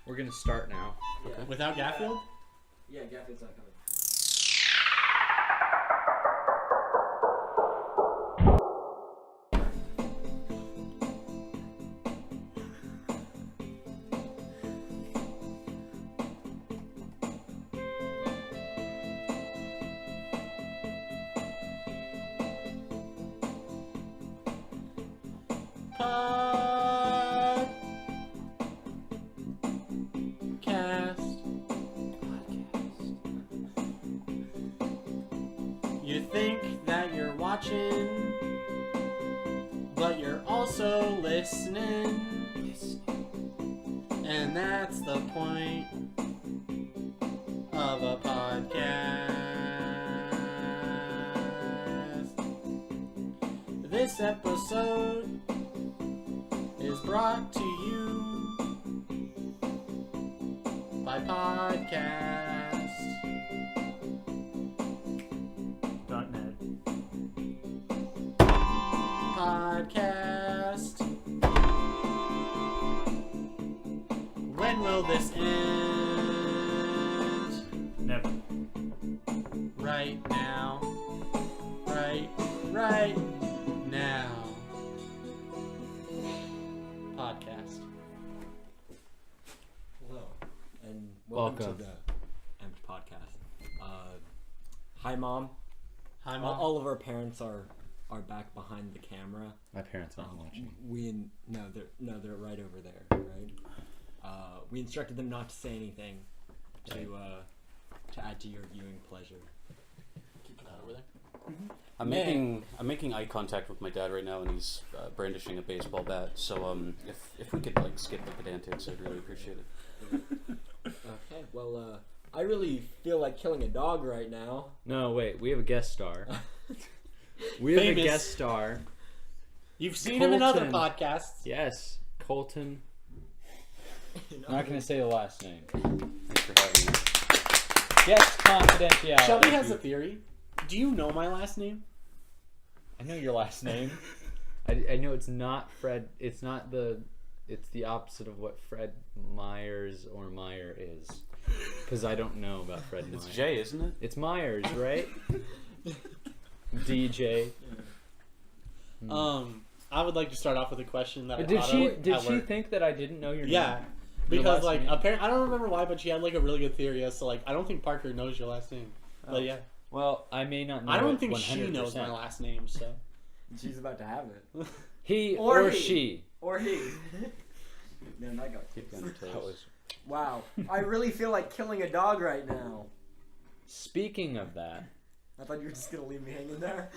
We're gonna start now. Okay. Without Gatfield? Yeah, Gatfield's not coming. You think that you're watching, but you're also listening. And that's the point of a podcast. This episode is brought to you by Podcast. .net. Podcast. When will this end? Never. Right now. Right now. Podcast. Hello, and welcome to the ampedpodcast. Hi, Mom. Hi, Mom. All of our parents are back behind the camera. My parents aren't watching. They're right over there. Right. We instructed them not to say anything to add to your viewing pleasure. Keep that over there. Mm-hmm. I'm making eye contact with my dad right now, and he's brandishing a baseball bat. So if we could skip the pedantics, I'd really appreciate it. Okay. Well, I really feel like killing a dog right now. No, wait. We have a guest star. We have Famous. a guest star. You've seen him in other Colton. podcasts. Yes, Colton. I'm not gonna say the last name. Thanks for having me. Guest confidentiality. Shelby has a theory. Do you know my last name? I know your last name. I know it's not Fred. It's not the. It's the opposite of what Fred Myers or Meyer is. Because I don't know about Fred Myers. It's Jay, isn't it? It's Myers, right? DJ. I would like to start off with a question that I Did thought she? of Did at she work. think that I didn't know your name? Yeah, Your because last name? apparently I don't remember why, but she had a really good theory as to I don't think Parker knows your last name. Oh. But yeah, Well, I may not know. I don't it think she 100%. knows my last name. So She's about to have it. He Or or he. she. Or he. Man, that got Keep you on your That toes. was- Wow. I really feel like killing a dog right now. Speaking of that, I thought you were just gonna leave me hanging there.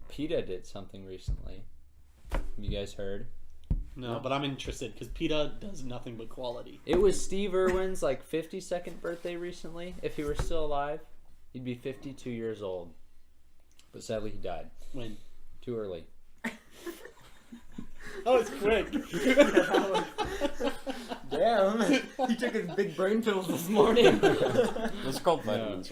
PETA did something recently. Have you guys heard? no, but I'm interested because PETA does nothing but quality. It was Steve Irwin's 52nd birthday recently. If he were still alive, he'd be 52 years old. But sadly, he died When too early. that was quick. Damn. He took his big brain pills this morning. Those are called vitamins.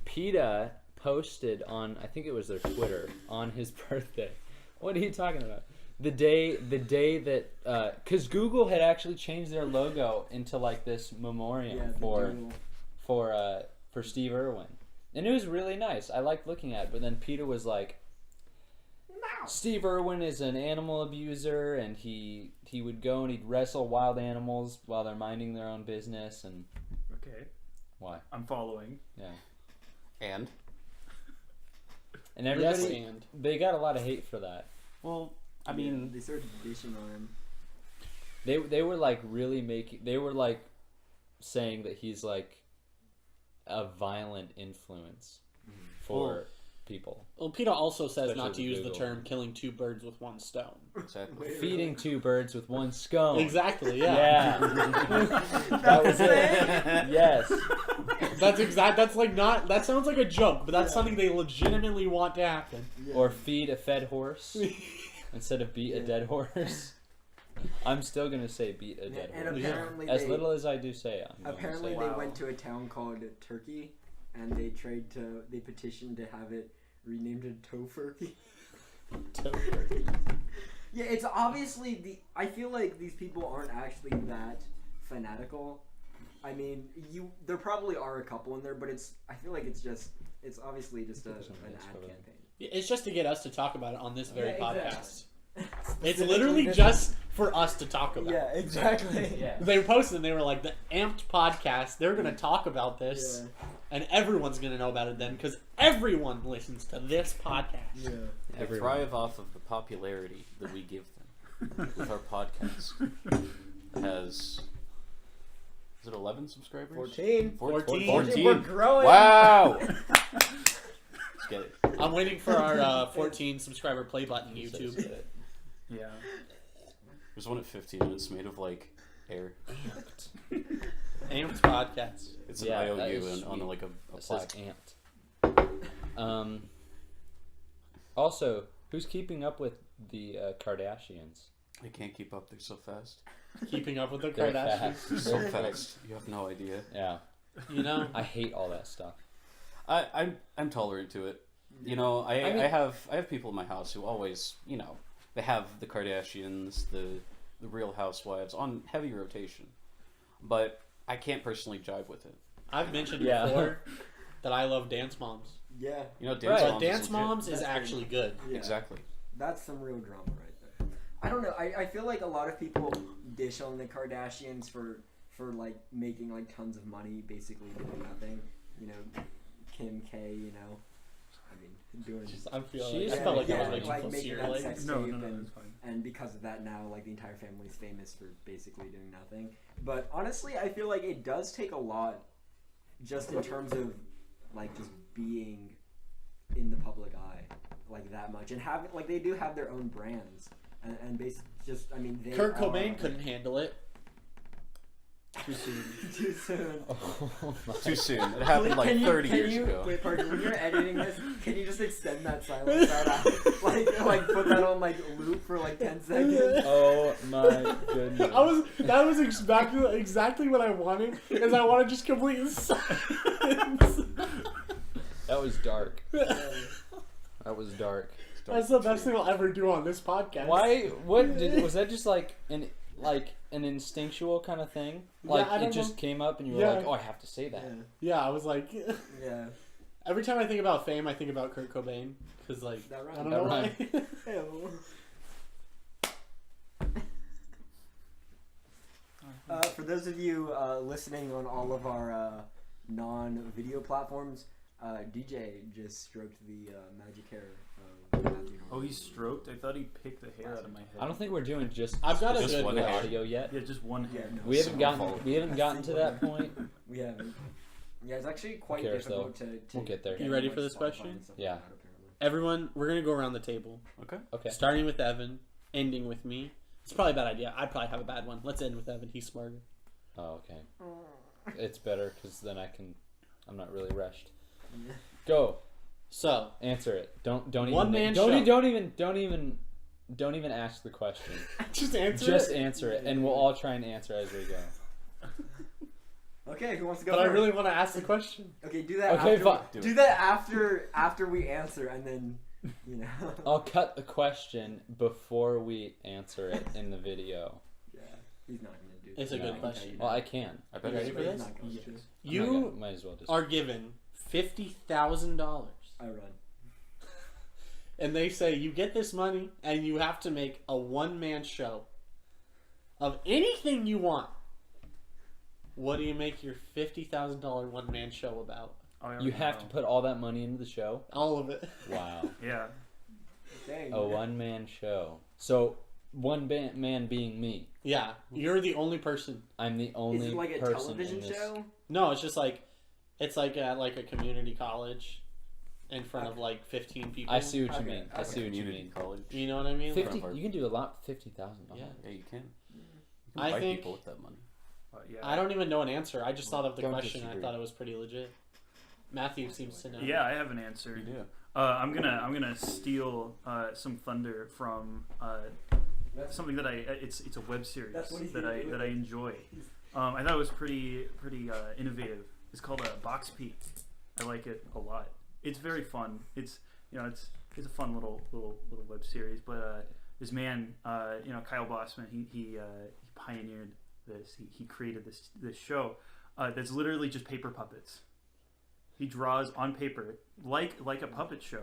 PETA posted on, I think it was their Twitter, on his birthday. What are you talking about? The day that, because Google had actually changed their logo into this memoriam for Steve Irwin, and it was really nice. I liked looking at it, but then PETA was like, Steve Irwin is an animal abuser, and he would go and he'd wrestle wild animals while they're minding their own business. And Okay. why? I'm following. Yeah. And And everybody, Yes, and they got a lot of hate for that. well, I mean, they started dishing on him. They were really making. They were saying that he's a violent influence for people. well, PETA also says Especially not to with use the Google. term "killing two birds with one stone." exactly. Feeding two birds with one scone. Exactly. Yeah. Yeah. That was it. Yes. That's exact. That's not. That sounds like a joke, but that's something they legitimately want to happen. Yeah. Or feed a fed horse instead of beat a dead horse. I'm still gonna say beat a dead And horse. apparently As little as I do say it. I'm apparently gonna say they it. went to a town called Turkey, and they petitioned to have it renamed it Tofurkey. Tofurkey. Yeah, it's obviously I feel like these people aren't actually that fanatical. I mean, there probably are a couple in there, but I feel like it's obviously just an ad campaign. It's just to get us to talk about it on this very podcast. Exactly. It's literally just for us to talk about. Yeah, exactly. Yeah. They posted and they were like, the Amped podcast, they're going to talk about this, and everyone's going to know about it then, because everyone listens to this podcast. Yeah. They thrive off of the popularity that we give them with our podcast. It has, is it 11 subscribers? 14. 14. We're growing. Wow! Let's get it. I'm waiting for our 14 subscriber play button, YouTube. Yeah. There's one at 15 and it's made of like air. Amped podcast. It's an Yeah, that IOU is and on sweet. like a It says plaque. amped. Also, who's keeping up with the Kardashians? I can't keep up. They're so fast. Keeping up with the They're Kardashians. fast. They're so fast. You have no idea. Yeah, You know? I hate all that stuff. I'm tolerant to it. You know, I have people in my house who always, you know, they have the Kardashians, the Real Housewives on heavy rotation, but I can't personally jive with it. I've mentioned Yeah. before that I love Dance Moms. Yeah. You know, Right. Dance But Moms Dance is legit. Moms is That's actually good. Yeah. Exactly. That's some real drama right there. I don't know. I feel like a lot of people dish on the Kardashians for like making like tons of money, basically doing nothing. You know, Kim K. You know, I mean, doing. I She's- felt like I yeah, was making like fun making of that like, sex No, tape no, and that's fine. and because of that now like the entire family's famous for basically doing nothing. But honestly, I feel like it does take a lot, just in terms of like just being in the public eye like that much, and having like they do have their own brands and basically just I mean they Kurt are, Cobain couldn't handle it. Too soon. too soon. Oh my. Too soon. It happened like 30 years ago. Wait, Parker, when you're editing this, can you just extend that silence out? Like put that on like loop for like 10 seconds? Oh my goodness. That was exactly what I wanted, is I wanted just complete silence. That was dark. That was dark. That's the best thing I'll ever do on this podcast. Why? Was that just like an instinctual kind of thing? Like I don't it just know. came up and you were Yeah. like, "Oh, I have to say that." Yeah, I was like, Yeah. every time I think about fame, I think about Kurt Cobain, because like That I don't rhymed. know That why. For those of you listening on all of our non-video platforms, DJ just stroked the magic hair of Matthew. Oh, he stroked? I thought he picked the hair out of my head. I don't think we're doing just I've got a just good one hair. audio yet. Yeah, just one hair. Yeah, no. We haven't So gotten to that point. We haven't. Yeah, it's actually quite cares, difficult to We'll get there. You ready for like, this Spotify question? and stuff Yeah. like that, apparently. Everyone, we're gonna go around the table, Okay. Okay. starting with Evan, ending with me. It's probably a bad idea. I'd probably have a bad one. Let's end with Evan. He's smarter. Oh, okay. It's better because then I'm not really rushed. Go. So, Answer it. Don't even One man don't, show. don't even ask the question. just answer Just it. answer it, and we'll all try and answer as we go. Okay, who wants to go But I first? really want to ask the question. Okay, do that. Okay, after, fine. Do that after we answer, and then you know. I'll cut the question before we answer it in the video. Yeah, he's not gonna do. It's a that. good I can question. tell you Well, that. I can. I bet You ready it's for He's this? not going to. You might as well just. are given $50,000, I run. and they say you get this money, and you have to make a one-man show of anything you want. What do you make your $50,000 one-man show about? I already You have to know. put all that money into the show. All of it. Wow. Yeah. Dang. A one-man show. So man being me. Yeah, you're the only person. I'm the only Is it like a person television in this. show? No, it's just like it's like at like a community college in front of like 15 people. I see what you Okay, mean. I okay. see what you Community mean. college. You know what I mean? 50. Like- You can do a lot. $50,000. Yeah. Yeah, you can. You can I buy think- people with that money. Yeah. I don't even know an answer. I just thought of the Don't question. And I disagree. thought it was pretty legit. Matthew seems to know. Yeah, I have an answer. You do. I'm gonna steal some thunder from something that it's a web series That's what he's that gonna do. I enjoy. I thought it was pretty innovative. It's called Box Peep. I like it a lot. It's very fun. It's it's a fun little web series. But this man, Kyle Bossman, he pioneered this. He created this show that's literally just paper puppets. He draws on paper like a puppet show,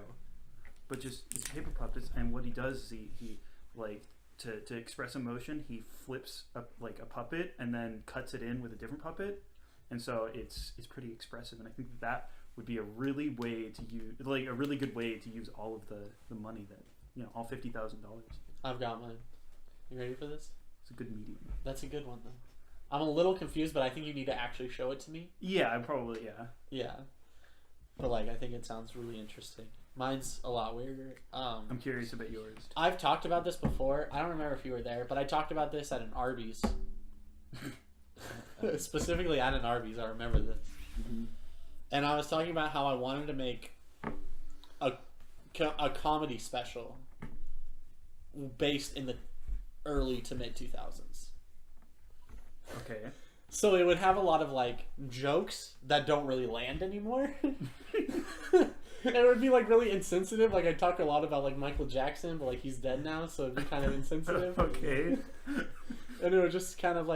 but just it's paper puppets. And what he does is he like to express emotion, he flips a puppet and then cuts it in with a different puppet, and so it's pretty expressive. And I think that would be a really good way to use all of the money that all $50,000. I've got mine. You ready for this? It's a good medium. That's a good one though. I'm a little confused, but I think you need to actually show it to me. Yeah, I probably Yeah. But I think it sounds really interesting. Mine's a lot weirder. I'm curious about yours. I've talked about this before. I don't remember if you were there, but I talked about this at an Arby's. Specifically at an Arby's, I remember this. Mm-hmm. And I was talking about how I wanted to make a comedy special based in the early to mid 2000s. Okay. So it would have a lot of jokes that don't really land anymore. It would be really insensitive. I'd talk a lot about Michael Jackson, but he's dead now, so it'd be kind of insensitive. Okay. And it was just kind of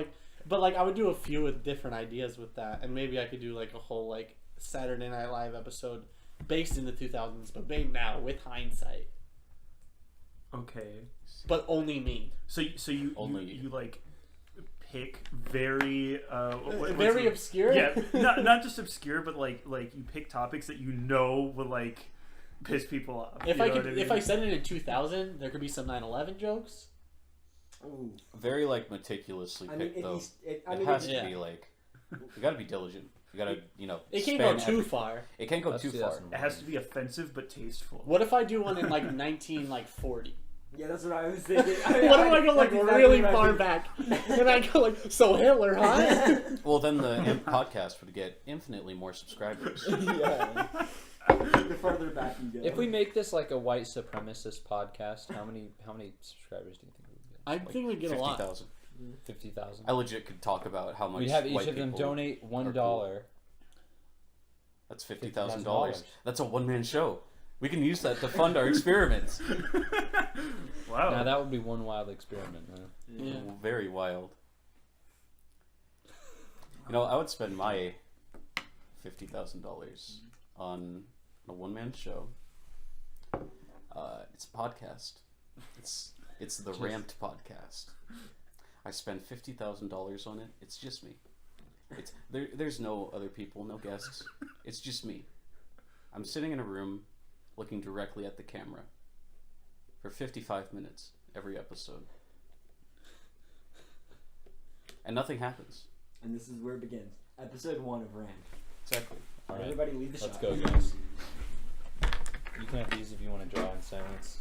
but I would do a few with different ideas with that, and maybe I could do a whole Saturday Night Live episode based in the 2000s, but made now with hindsight. Okay. But only me. So you pick very very obscure. Yeah, not just obscure, but you pick topics that will piss people off. If I said it in 2000, there could be some 9/11 jokes. Ooh. Very meticulously picked though. It has to be you got to be diligent. You got to It can't go too far. It can't go too far. It has to be offensive but tasteful. What if I do one in 1940? Yeah, that's what I was thinking. What if I go really far back? And I go so Hitler, huh? Well, then the podcast would get infinitely more subscribers. Yeah. The further back you go. If we make this a white supremacist podcast, how many subscribers do you think we would get? I think we'd get a lot. 50,000. 50,000. I legit could talk about how much. We'd have white each of them people donate $1. cool. That's $50,000. That's a one-man show. We can use that to fund our experiments. Wow. Now that would be one wild experiment, huh? Yeah. Very wild. I would spend my $50,000 on a one-man show. It's a podcast. It's the Ramped Podcast. I spend $50,000 on it. It's just me. There's no other people, no guests. It's just me. I'm sitting in a room looking directly at the camera for 55 minutes every episode. And nothing happens. And this is where it begins. Episode 1 of Rand. Exactly. All right. Everybody leave the Let's shop. go, guys. You can have these if you want to draw in silence.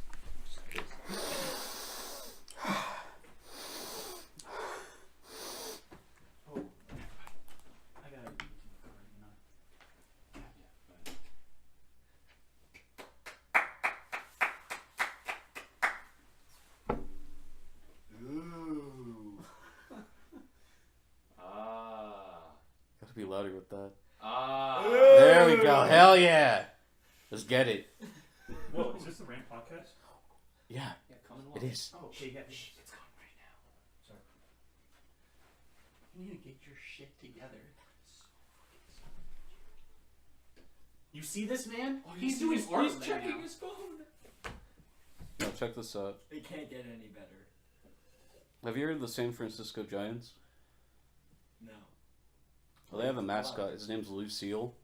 Gotta be louder with that. Ah. There we go. Hell yeah. Let's get it. Whoa, is this the Rant Podcast? Yeah, Yeah, coming along. it is. Oh, okay, yeah. It's going right now. Sorry. You need to get your shit together. You see this man? He's doing art He's right checking now. his phone. Now check this out. It can't get any better. Have you heard of the San Francisco Giants? No. Well, they have a mascot. His name's Lucille.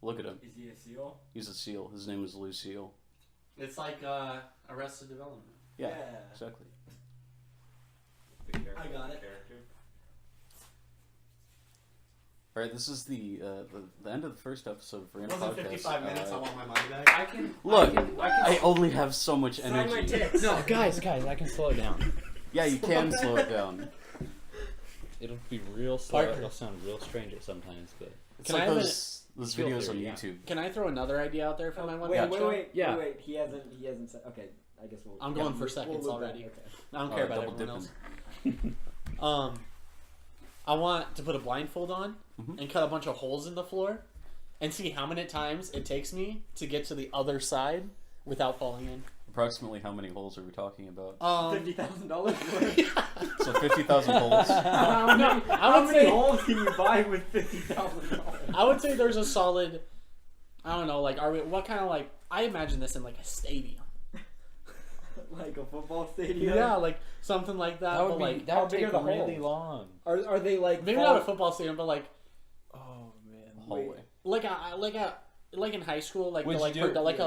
Look at him. Is he a seal? He's a seal. His name is Lucille. It's like Arrested Development. Yeah, Yeah. exactly. I got it. All right, this is the end of the first episode of Rand It wasn't Podcast. 55 minutes. I want my money back. I can Look, I I only have so much Sign my energy. tits. No, guys, I can slow it down. Yeah, you can slow it down. It'll be real slow. Parker. It'll sound real strange at sometimes, but It's Can I like have those Feel videos on theory, yeah. YouTube. Can I throw another idea out there for my one Wait, man show? Yeah. Wait. He hasn't said. Okay, I guess we'll. I'm going for seconds look back. already. Okay. I don't care about double everyone dipping. else. I want to put a blindfold on Mhm. and cut a bunch of holes in the floor and see how many times it takes me to get to the other side without falling in. Approximately how many holes are we talking about? $50,000 worth. So 50,000 holes. How No, many, I how would many say- holes can you buy with $50,000? I would say there's a solid. I don't know. Like, what kind of like? I imagine this in like a stadium. Like a football stadium? Yeah, like something like that. That would but be like that how would big take are the really holes? long. Are they like maybe not a football stadium, but like Oh man. Hallway. like in high school, like Would the, like you do it? like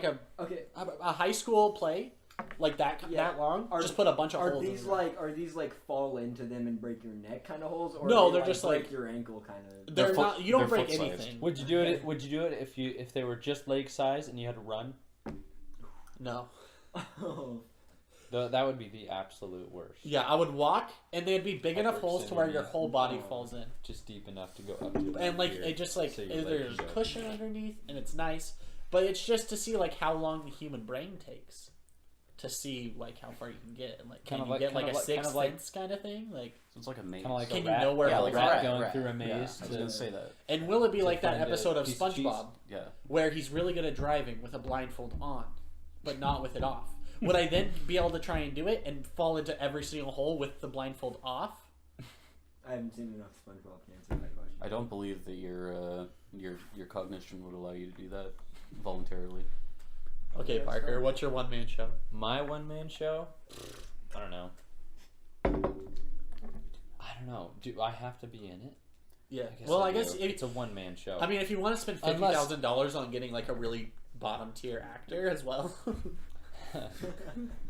a Okay. high school play, like that Yeah. that long. Are- just put a bunch of Are holes. these in like fall into them and break your neck kind of holes, or No, are they, they're just break like- your ankle kind of? They're They're not. You don't they're break foot-sized. anything. Would you do it? Would you do it if they were just leg size and you had to run? No. That would be the absolute worst. Yeah, I would walk, and they'd be big enough holes to where your Hyperextended. whole body falls in, Just deep enough to go up to. and like here. it just like So your leg there's can go. cushion underneath, and it's nice. But it's just to see like how long the human brain takes to see like how far you can get, and like can Kind of you like- get kind like of a like- kind sixth of like- sense kind of thing, like. So it's like a maze. Kind of like Can a you rat. know where yeah, all like the rat rat- going through a maze. Yeah, I was to, gonna say that. And will it be to like that find a episode of piece of cheese. SpongeBob Yeah. where he's really good at driving with a blindfold on, but not with it off? Would I then be able to try and do it and fall into every single hole with the blindfold off? I haven't seen enough SpongeBob to answer that question. I don't believe that your cognition would allow you to do that voluntarily. Okay, Yeah, Parker, sure. what's your one-man show? My one man show? I don't know. I don't know. Do I have to be in it? Yeah. I guess Well, I I guess do. if, it's a one man show. I mean, if you want to spend $50,000 on getting like a really bottom tier actor as well.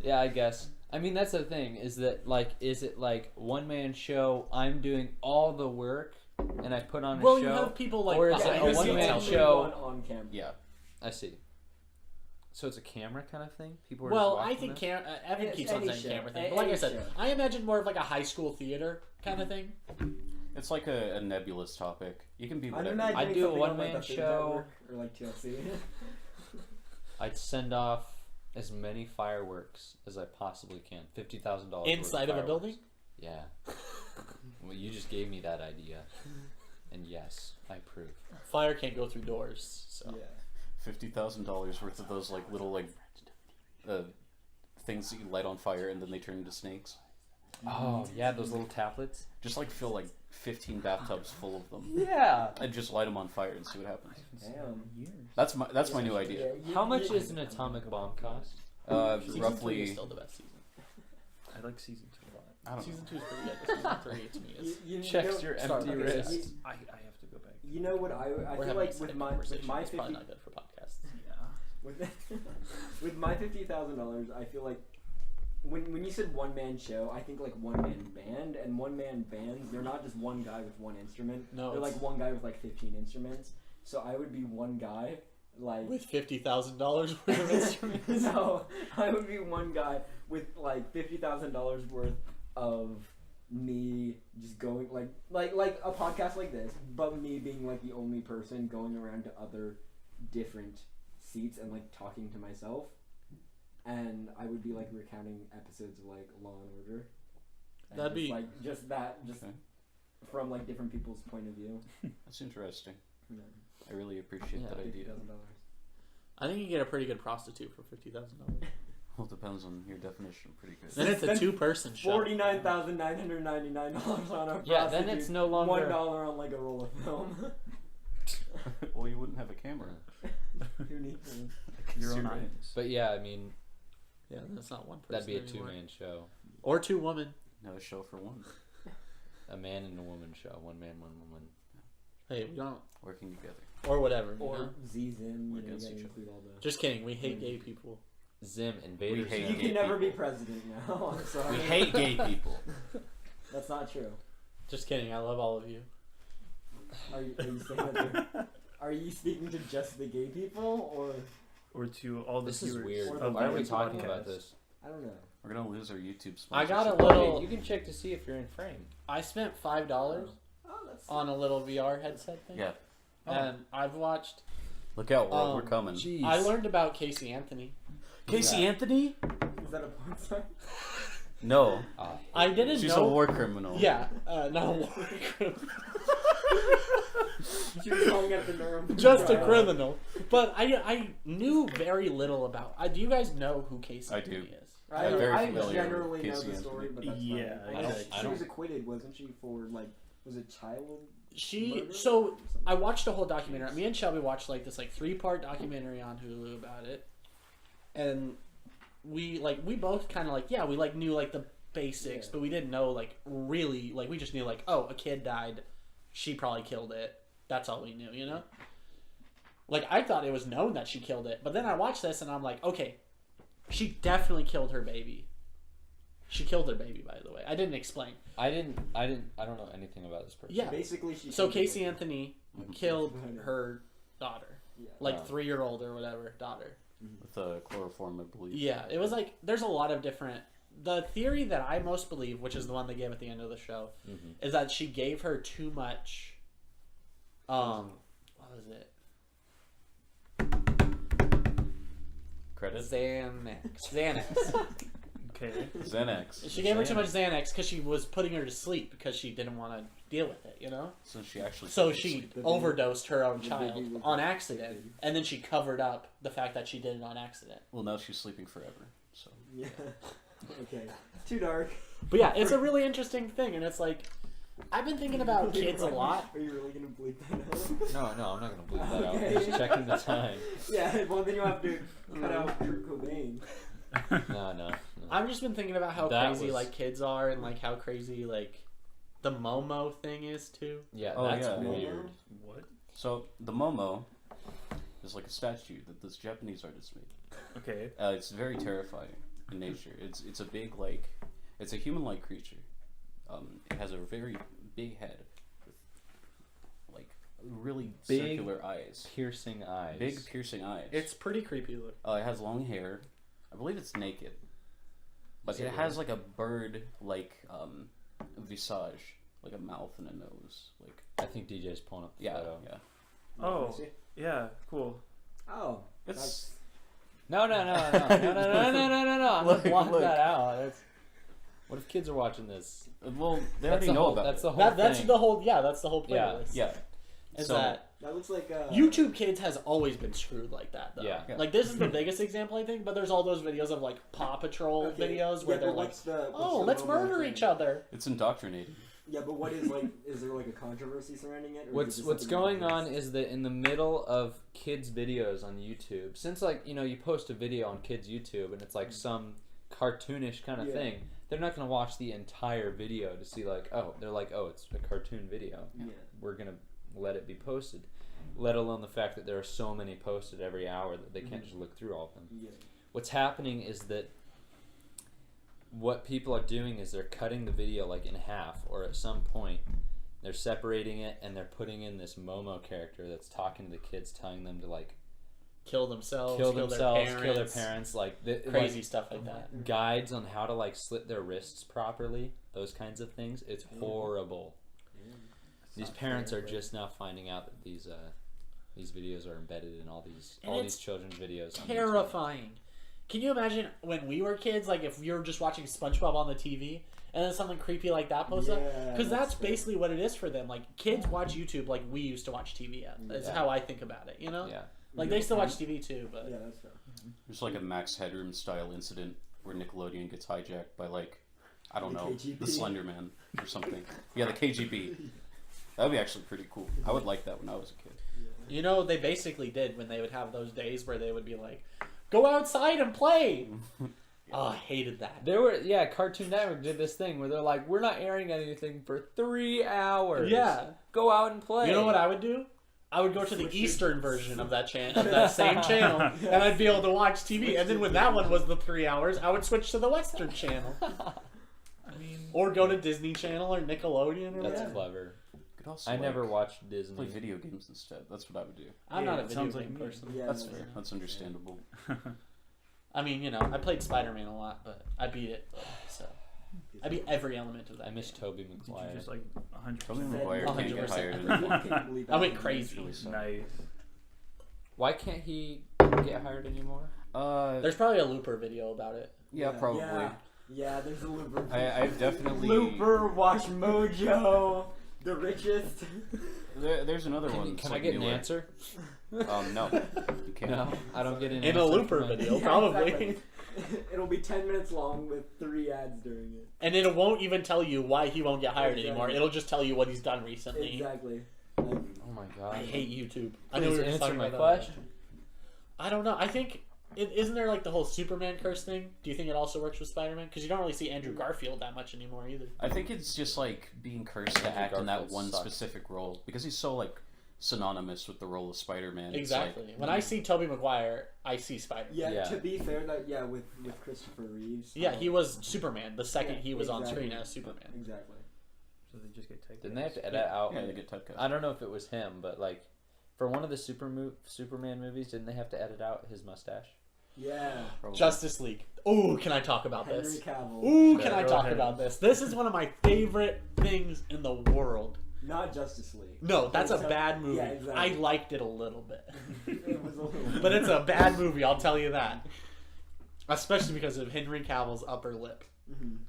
Yeah, I guess. I mean, that's the thing. Is that like, is it like one man show? I'm doing all the work, and I put on a Well, show. you have people like or is it behind a the one-man scenes. show? on camera. Yeah. I see. So it's a camera kind of thing. People are Well, just I watching think this? Evan It's keeps on any saying show. camera thing, A- but like I any said, show. I imagine more of like a high school theater kind of thing. It's like a nebulous topic. You can be I'm whatever. imagining I'd do a something on, one-man like, the Food show. Network or like TLC. I'd send off as many fireworks as I possibly can. $50,000 Inside of a building? Yeah. Well, you just gave me that idea, and yes, I approve. Fire can't go through doors, so. Yeah. $50,000 worth of those like little like things that you light on fire and then they turn into snakes. Oh yeah, those little tablets. Just like fill like 15 bathtubs full of them Yeah. and just light them on fire and see what happens. Damn. That's my new idea. Yeah, you- How much you- is an atomic bomb cost? Season 3 is Roughly. still the best season. I like season 2 a lot. I don't know. Season 2 is pretty good, but season 3 to me is. Checks know- your Sorry, empty okay, wrist. you- I have to go back. You know what I We're feel having like a with second my conversation. with my It's probably 50 not good for podcasts. Yeah. with my $50,000, I feel like when you said one man show, I think like one man band, and one man bands, they're not just one guy with one instrument. No, they're it's- like one guy with like 15 instruments. So I would be one guy like With $50,000 worth of instruments. no, I would be one guy with like $50,000 worth of me just going like a podcast like this, but me being like the only person going around to other different seats and like talking to myself, and I would be like recounting episodes of like Law and Order. And That'd just, be- like just Okay. from like different people's point of view. That's interesting. Yeah. I really appreciate Yeah, that idea. $50,000. I think you get a pretty good prostitute for $50,000. Well, it depends on your definition of pretty good. Then it's a Spend two-person show. $49,999 on a Yeah, then it's no longer. $1 on like a roll of film. Well, you wouldn't have a camera. Who needs them? Your own You're right. eyes. But yeah, I mean, Yeah, that's not one person. that'd be a anymore. 2-man show. Or two women. No show for one. A man and a woman show. One man, one woman. Hey, we don't. Working together. Or whatever. you Or know? Zim, We're you against gotta each include all the. Just kidding. We hate gay people. Zim, Invader We hate Zim. You gay can never be people. president now. I'm sorry. We hate gay people. That's not true. Just kidding. I love all of you. Are you saying that are you speaking to just the gay people, or Or to all the This is viewers weird. Or the of Why are we Podcast. talking about this? I don't know. We're gonna lose our YouTube I sponsorship. got a Okay, little. you can check to see if you're in frame. I spent $5 Oh, that's on a little VR headset thing. Yeah. And I've watched. Look out, world. We're coming. Jeez. I learned about Casey Anthony. Casey Anthony? Is that a porn star? No. I didn't She's know. a war criminal. Yeah, not a war criminal. She was calling at the norm. Just a criminal. But I knew very little about. Do you guys know who Casey I do. Anthony is? I'm very I familiar generally with know Casey the story, Anthony. but that's Yeah, fine. I don't- She was acquitted, wasn't she, for like, was it child? She murder so or something? I watched a whole documentary. Me and Shelby watched like this 3-part documentary on Hulu about it, and we both kind of we knew like the basics, Yeah. but we didn't know like really like we just knew like, oh, a kid died, she probably killed it. That's all we knew, you know. Like I thought it was known that she killed it, but then I watched this and I'm like, okay, she definitely killed her baby. She killed her baby, by the way. I didn't explain. I don't know anything about this person. Yeah. Basically, she. So Casey Anthony killed Mhm. her daughter, Yeah. like Oh. 3-year-old or whatever daughter. With chloroform, I believe. Yeah, it was like there's a lot of different. The theory that I most believe, which is the one they gave at the end of the show, is that she gave her too much. What was it? Credit? Xanax. Okay. Xanax. She gave her too much Xanax because she was putting her to sleep because she didn't want to deal with it, you know? So she actually. So fell she asleep. overdosed her own the child baby was on like- accident, and then she covered up the fact that she did it on accident. Well, now she's sleeping forever. So. Yeah. Okay. Too dark. But yeah, it's a really interesting thing, and it's like, I've been thinking about kids a lot. Are you really gonna bleep that out? No, I'm not gonna believe that Okay. out. Just checking the time. Yeah. Well, then you have to cut out Kurt Cobain. No. I've just been thinking about how That crazy was- like kids are, and like how crazy like the Momo thing is too. Yeah, Oh, that's yeah. weird. What? So the Momo is like a statue that this Japanese artist made. Okay. It's very terrifying in nature. It's a big it's a human-like creature. It has a very big head with like really Big circular eyes, Piercing eyes. big piercing eyes. It's pretty creepy look. It has long hair. I believe it's naked, but Is it it has like a bird-like visage, like a mouth and a nose. Like I think DJ's pulling up the yeah, photo. yeah. Oh, yeah, cool. Oh. It's No. I'm gonna Look, block look. that out. What if kids are watching this? well, they That's already the know whole. about That's it. the whole. That's thing. the whole that's the whole Yeah, playlist. Yeah. Is So- that That looks like YouTube Kids has always been screwed like that though. Yeah. Yeah. Like this is the biggest example I think, but there's all those videos of like Paw Patrol videos where they're like, oh, let's murder each other. It's indoctrinating. Yeah, but what is like? Is there like a controversy surrounding it? Or is it What's just What's something going that on exists? is that in the middle of kids' videos on YouTube, since you post a video on kids' YouTube and it's like some cartoonish kind of Yeah. thing, they're not gonna watch the entire video to see like, it's a cartoon video. Yeah. We're gonna let it be posted. Let alone the fact that there are so many posted every hour that they can't just look through all of them. Yeah. What's happening is that what people are doing is they're cutting the video like in half, or at some point they're separating it and they're putting in this Momo character that's talking to the kids, telling them to like Kill themselves, kill themselves, their kill their parents, parents, like crazy like, stuff like that. guides on how to like slit their wrists properly, those kinds of things. It's horrible. These parents are just now finding out that these videos are embedded in all these And it's children's videos. on YouTube. Terrifying. Can you imagine when we were kids, like if you were just watching SpongeBob on the TV and then something creepy like that posts up? Yeah, Because that's fair. basically what it is for them. Like kids watch YouTube like we used to watch TV at. That's Yeah. how I think about it, you know? Yeah. Like they still watch TV too, but Yeah, that's fair. There's like a Max Headroom style incident where Nickelodeon gets hijacked by like, I don't The know, KGB. the Slender Man or something. Yeah, the KGB. That'd be actually pretty cool. I would like that when I was a kid. you know they basically did when they would have those days where they would be like, "Go outside and play." Oh, I hated that. Cartoon Network did this thing where they're like, we're not airing anything for 3 hours. Yeah. Go out and play. You know what I would do? I would go to the Switch Eastern version of that of that same channel, and I'd be able to watch TV. And then when that one was the 3 hours, I would switch to the Western channel, I mean, or go to Disney Channel or Nickelodeon or That's whatever. clever. Could also I like, never watched Disney. play video games instead. That's what I would do. I'm Yeah, not a it video sounds game like me. person. Yeah, That's no, fair. That's understandable. I mean, I played Spider-Man a lot, but I beat it. So I beat every element of that. I miss game. Toby did you Maguire. just like 100%? Tobey Maguire can't get 100%. hired I anymore. can't believe I went that. crazy. Really sad. Nice. Why can't he get hired anymore? There's probably a Looper video about it. Yeah, probably. Yeah, there's a Looper. I've definitely. Looper, watch Mojo. The richest. There's another one. Can that's I like get an newer. answer? No, you can't. No, I don't get an In answer. a Looper from my- video, Yeah, probably. exactly. It'll be 10 minutes long with 3 ads during it. And it won't even tell you why he won't get hired Exactly. anymore. It'll just tell you what he's done recently. Exactly. Oh my god. I hate YouTube. I know Please we were just answer talking my about question. that. I don't know. I think isn't there like the whole Superman curse thing? Do you think it also works with Spider-Man? Because you don't really see Andrew Garfield that much anymore either. I think it's just like being cursed to act in that Garfield one sucks. specific role because he's so like synonymous with the role of Spider-Man. It's Exactly. like- When I see Tobey Maguire, I see Spider-Man. Yeah, Yeah. to be fair, that with Christopher Reeves. Yeah, he was Superman the second Yeah, he was on exactly. screen as Superman. Exactly. So they just get typed. Didn't they have to edit out? Yeah, like, they get typecast. I don't know if it was him, but like for one of the Superman movies, didn't they have to edit out his mustache? Yeah. Probably. Justice League. Ooh, can I talk about Henry this? Cavill. Ooh, Yeah, can I go talk ahead. about this? This is one of my favorite things in the world. Not Justice League. No, that's a It's bad movie. Yeah, exactly. I liked it a little bit. It was a little. But it's a bad movie, I'll tell you that. Especially because of Henry Cavill's upper lip. Mhm.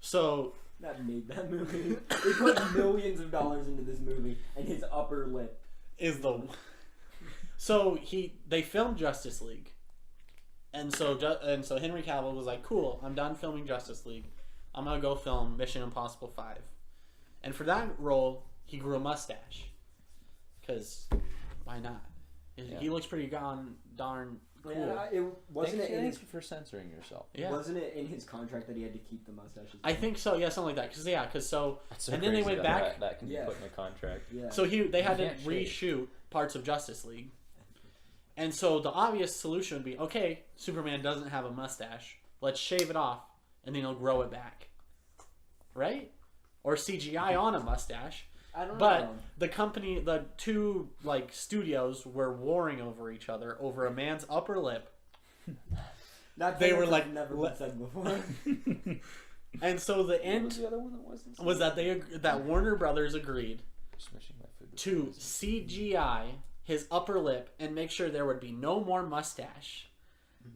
So, That made that movie. They put millions of dollars into this movie, and his upper lip. is the so they filmed Justice League, and so Henry Cavill was like, "Cool, I'm done filming Justice League. I'm gonna go film Mission Impossible 5." And for that role, he grew a mustache, because why not? Yeah. He looks pretty darn cool. Yeah, it wasn't it in Thanks his, for censoring yourself. Yeah, wasn't it in his contract that he had to keep the mustaches? I think so. Yeah, something like that. Because so That's so And then they crazy went that back- That can Yeah. be put in a contract. Yeah. So they had to can't shave. reshoot parts of Justice League. And so the obvious solution would be, okay, Superman doesn't have a mustache. Let's shave it off, and then he'll grow it back. Right? Or CGI on a mustache. I don't But know. the two studios were warring over each other over a man's upper lip. That they thing were that's like, never let- been said before. And so the What was end the other one that wasn't? was that Warner Brothers agreed Smishing my food. to CGI his upper lip and make sure there would be no more mustache.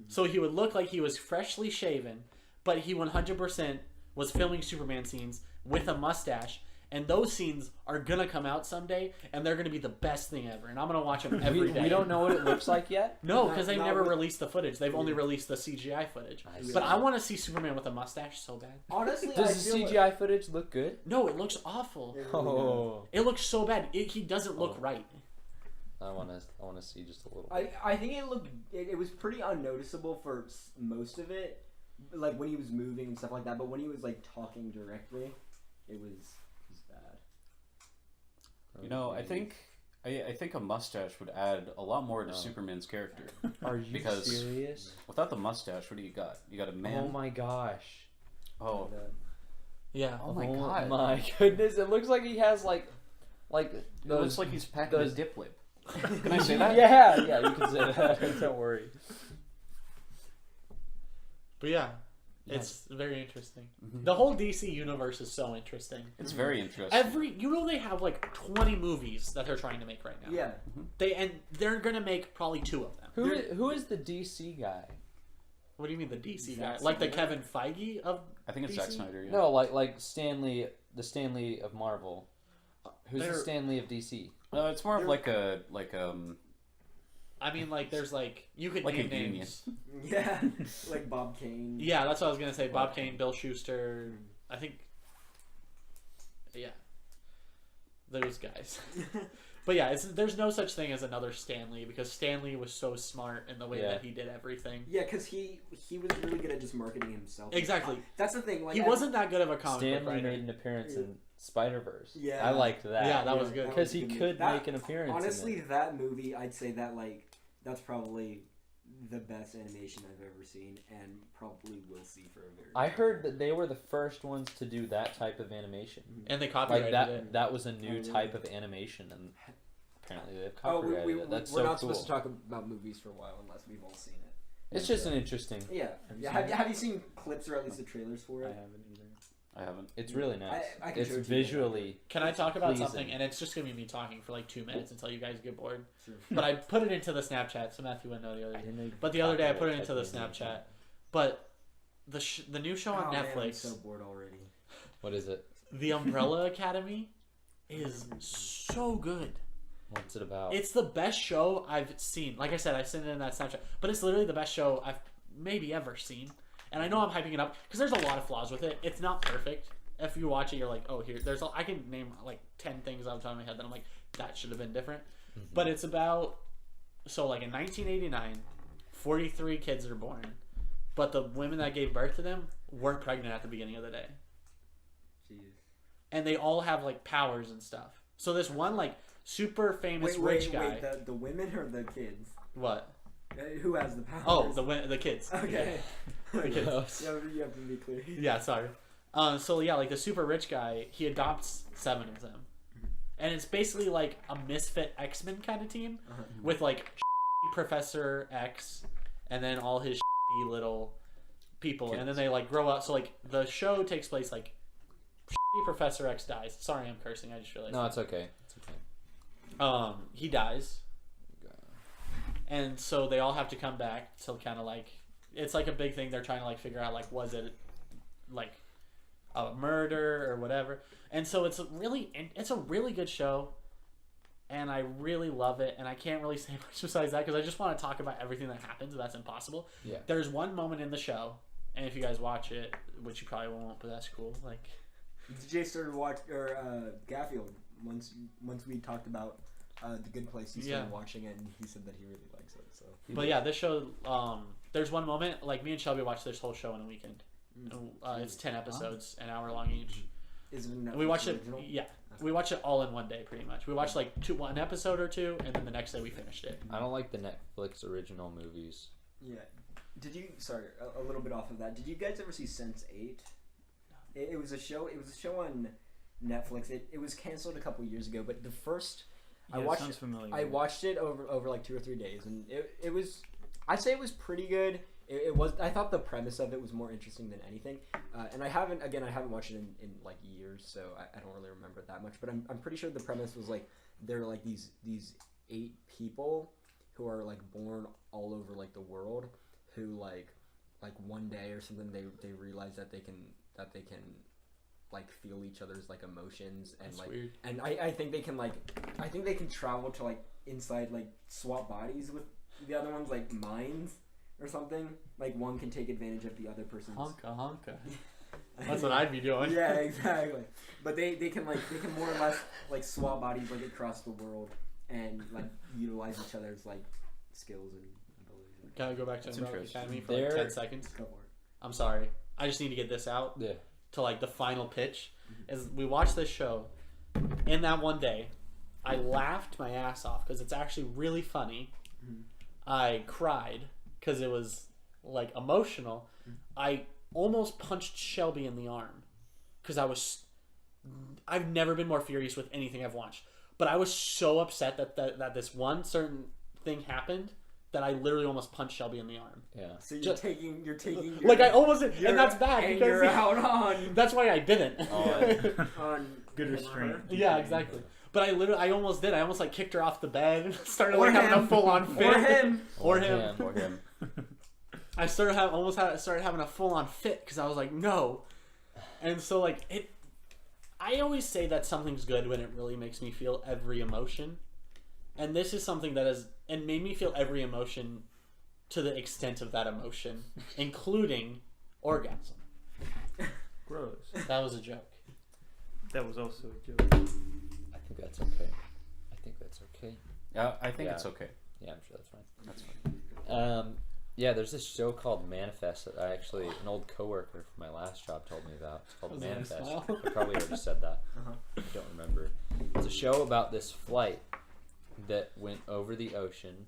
So he would look like he was freshly shaven, but he 100% was filming Superman scenes with a mustache. And those scenes are going to come out someday, and they're going to be the best thing ever. And I'm going to watch them every day. We don't know what it looks like yet. No, Not- because they've not never with- released the footage. They've only released the CGI footage. I see. But I want to see Superman with a mustache so bad. Honestly, I Does the feel CGI footage look good? No, it looks awful. It really Oh, It looks so bad. He doesn't look Oh. right. I want to see just a little. I think it was pretty unnoticeable for most of it, like when he was moving and stuff like that. But when he was like talking directly, it was bad. You know, I think a mustache would add a lot more to No. Superman's character. Are you because- serious? Without the mustache, what do you got? You got a man. Oh my gosh. Oh, Yeah. Oh my god. My goodness! It looks like he has like it those. looks like he's packing those- his dip lip. Can I say that? Yeah, you can say that. Don't worry. But yeah, it's very interesting. Mhm. The whole DC universe is so interesting. It's very interesting. They have like 20 movies that they're trying to make right now. Yeah, They're gonna make probably 2 of them. Who is the DC guy? What do you mean the DC Zack guy? Like the Snyder? Kevin Feige of I think it's DC? Zack Snyder. Yeah. No, like Stanley, the Stanley of Marvel. Who's the They're- Stanley of DC? No, it's more of They're- like I mean, like there's like you could Like name a union. names. yeah, like Bob Kane. Yeah, that's what I was gonna say. Bob Kane, Bill Schuster. I think. Yeah. Those guys. But yeah, there's no such thing as another Stanley because Stanley was so smart in the way Yeah. that he did everything. Yeah, because he was really good at just marketing himself. Exactly. That's the thing. Like He wasn't that good of a comic book Stanley writer. made an appearance in Spider-Verse. Yeah. I liked that. Yeah, that was good. Because he was could that- make an appearance. Honestly, in it. that movie, I'd say that that's probably the best animation I've ever seen, and probably will see for a very. I heard that they were the first ones to do that type of animation. And they Like copyrighted that. it. That was a new really? type of animation, and apparently they've Oh, copyrighted it. That's we're so not cool. supposed to talk about movies for a while unless we've all seen it. It's just an interesting. Yeah. Have you Yeah. seen Have you seen clips or at least the trailers for I it? haven't either. I haven't. It's really nice. I can It's show it to you. visually. Can I talk about pleasing. something? And it's just gonna be me talking for like 2 minutes until you guys get bored. Sure. But I put it into the Snapchat, so Matthew wouldn't know the other I day. didn't know you But the other day I could put it copyright into the type of animation. Snapchat. But the new show on Oh, man, I'm Netflix, so bored already. What is it? The Umbrella Academy. is so good. What's it about? It's the best show I've seen. Like I said, I've seen it in that Snapchat, but it's literally the best show I've maybe ever seen. And I know I'm hyping it up because there's a lot of flaws with it. It's not perfect. If you watch it, you're like, oh, here. I can name like 10 things off the top of my head that I'm like, that should have been different. Mm-hmm. But it's about, so like in 1989, 43 kids are born, but the women that gave birth to them weren't pregnant at the beginning of the day. Jeez. And they all have like powers and stuff. So this one like super famous rich guy. Wait, the women or the kids? What? Who has the powers? Oh, the kids. Okay. The kids. You have to be clear. Yeah, sorry. So yeah, like the super rich guy, he adopts 7 of them, and it's basically like a misfit X-Men kind of team with like Professor X, and then all his little people, and then they like grow up. So like the show takes place like Professor X dies. Sorry, I'm cursing. I just realized. No, it's okay. It's okay. He dies, and so they all have to come back to kind of like it's like a big thing. They're trying to like figure out like was it like a murder or whatever. And so it's a really good show, and I really love it. And I can't really say much besides that because I just want to talk about everything that happens. But that's impossible. Yeah. There's one moment in the show, and if you guys watch it, which you probably won't, but that's cool. Like, DJ started watching Garfield once we talked about The Good Place. He started watching it, and he said that he really likes it. So. But yeah, this show. There's one moment like me and Shelby watched this whole show in a weekend. It's 10 episodes, an hour long each. Is it an we watched original? it. Yeah, we watched it all in one day, pretty much. We watched like one episode or two, and then the next day we finished it. I don't like the Netflix original movies. Yeah. Did you? Sorry, a little bit off of that. Did you guys ever see Sense8? It was a show. It was a show on Netflix. It was canceled a couple years ago, but the first I watched. I watched it over like 2 or 3 days, and it was. I'd say it was pretty good. It was. I thought the premise of it was more interesting than anything, and I haven't watched it in like years, so I don't really remember it that much. But I'm pretty sure the premise was like there are like these 8 people who are like born all over like the world who like one day or something they realize that they can like feel each other's like emotions and That's like weird. and I think they can travel to like inside like swap bodies with the other one's like minds. Or something like one can take advantage of the other person's. Honka. That's what I'd be doing. Yeah, exactly. But they can more or less like swap bodies like across the world and like utilize each other's like skills and abilities. Can I go back to That's Umbrella interesting. Academy for like 10 seconds? Go for it. I'm sorry. I just need to get this out. Yeah. To like the final pitch. Is we watched this show in that one day. I laughed my ass off because it's actually really funny. I cried because it was like emotional. I almost punched Shelby in the arm because I've never been more furious with anything I've watched, but I was so upset that this one certain thing happened that I literally almost punched Shelby in the arm. Yeah. So you're taking your, like I almost did, and that's bad anger because out on that's why I didn't. on Good restraint. Yeah, exactly. But I almost did. I almost like kicked her off the bed and started Or like having him. a full on fit. Or him. Or him. him. I started having a full on fit because I was like, no. And so like it. I always say that something's good when it really makes me feel every emotion, and this is something that made me feel every emotion to the extent of that emotion, including orgasm. Gross. That was a joke. That was also a joke. I think that's okay. Yeah, I think Yeah. it's okay. Yeah, I'm sure that's fine. That's fine. Yeah, there's this show called Manifest that an old coworker from my last job told me about. It's called Was that a Manifest. smile? I probably already said that. I don't remember. It's a show about this flight that went over the ocean.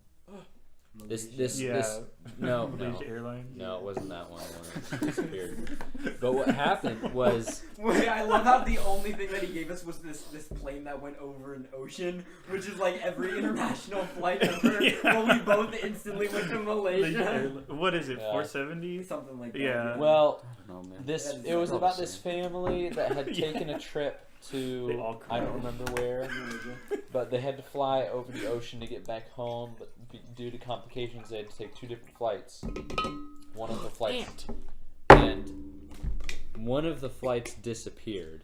No, Malaysia Airlines. no, it wasn't that one. It disappeared. But what happened was Wait, I love how the only thing that he gave us was this plane that went over an ocean, which is like every international flight ever. But we both instantly went to Malaysia. What is it? Yeah. 470? Something like that. Yeah. well, I don't know, man. it was about this family that had taken a trip They to all I don't cried. remember where, but they had to fly over the ocean to get back home. But due to complications, they had to take 2 different flights. One of the flights disappeared.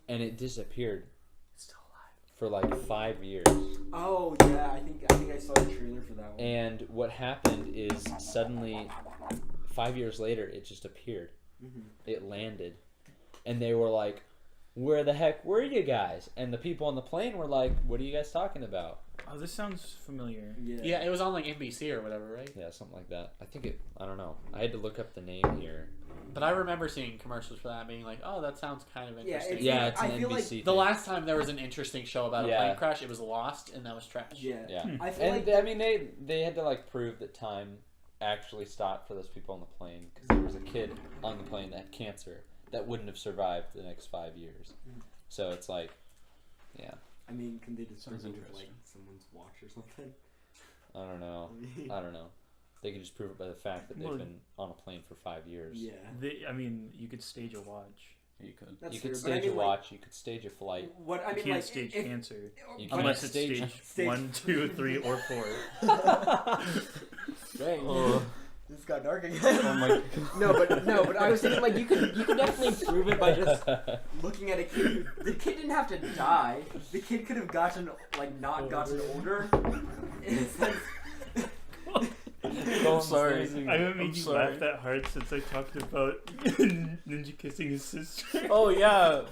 and it disappeared It's still alive. for like 5 years. Oh yeah, I think I saw the trailer for that one. And what happened is suddenly, 5 years later, it just appeared. Mm-hmm. It landed, and they were like, "Where the heck were you guys?" And the people on the plane were like, "What are you guys talking about?" Oh, this sounds familiar. Yeah, it was on like NBC or whatever, right? Yeah, something like that. I don't know. I had to look up the name here. But I remember seeing commercials for that, being like, "Oh, that sounds kind of interesting." Yeah, it's an I feel NBC like thing. The last time there was an interesting show about a Yeah. plane crash, it was Lost, and that was trash. Yeah. Yeah. I feel And like I mean, they had to like prove that time actually stopped for those people on the plane, because there was a kid on the plane that had cancer that wouldn't have survived the next 5 years. So it's like, yeah, I mean, can they just Sounds prove it with, interesting. like someone's watch or something? I don't know. I don't know. They could just prove it by the fact that they've Well, been on a plane for 5 years. Yeah. I mean, you could stage a watch. You could. That's You true, could but I stage mean, a like, watch. You could stage a flight. What I You mean, can't like, stage if, cancer You unless can't it's stage Stage- 1, 2, 3, or 4. Oh, this got dark again. oh my. No, but I was thinking like you could definitely prove it by just looking at a kid. The kid didn't have to die. The kid could have gotten not gotten older. In a sense. I'm sorry. I haven't made I'm you sorry. laugh that hard since I talked about Ninja kissing his sister. Oh yeah.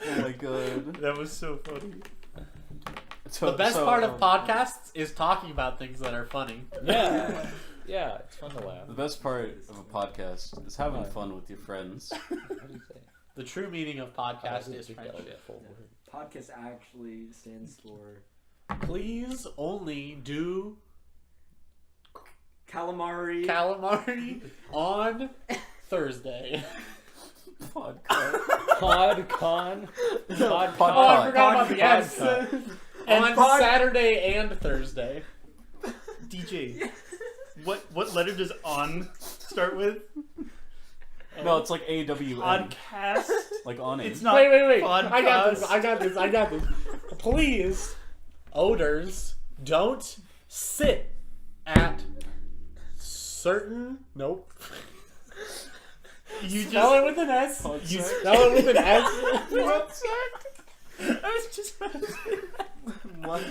Oh my god. That was so funny. The best part of podcasts is talking about things that are funny. Yeah. Yeah, it's fun to laugh. The best part of a podcast is having fun with your friends. What do you say? The true meaning of podcast is That would be friendship. a full word. Podcast actually stands for Please only do calamari. calamari on Thursday. Podcast. PodCon. Pod- Oh, I forgot about the Podcast. S. On pod- Saturday and Thursday. DJ, what letter does on start with? No, it's like AWN. Podcast. Like on It's it. not. Wait. Podcast. I got this. Please, odors, don't sit at certain. Nope. You Spell just. it with an S. You Spell it with an S. I was just. What?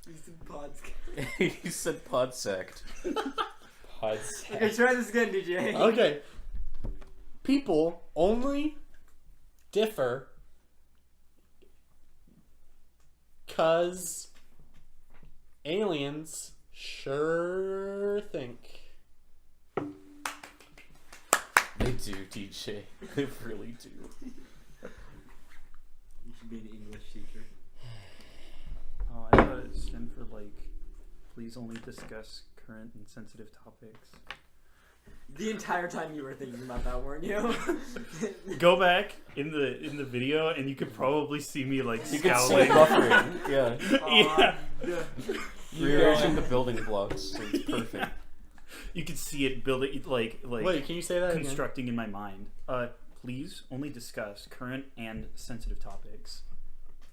You said podcast. He said podsect. Podcast. Okay, try this again, DJ. Okay. People only differ cause aliens sure think. They do, DJ. They really do. You should be an English teacher. Oh, I thought it stood for please only discuss current and sensitive topics. The entire time you were thinking about that, weren't you? Go back in the video, and you could probably see me You can see scowling. buffering. Yeah. Yeah. Rearranging the building blocks. So it's perfect. You could see it building Wait, can you say that again? constructing in my mind. Please only discuss current and sensitive topics.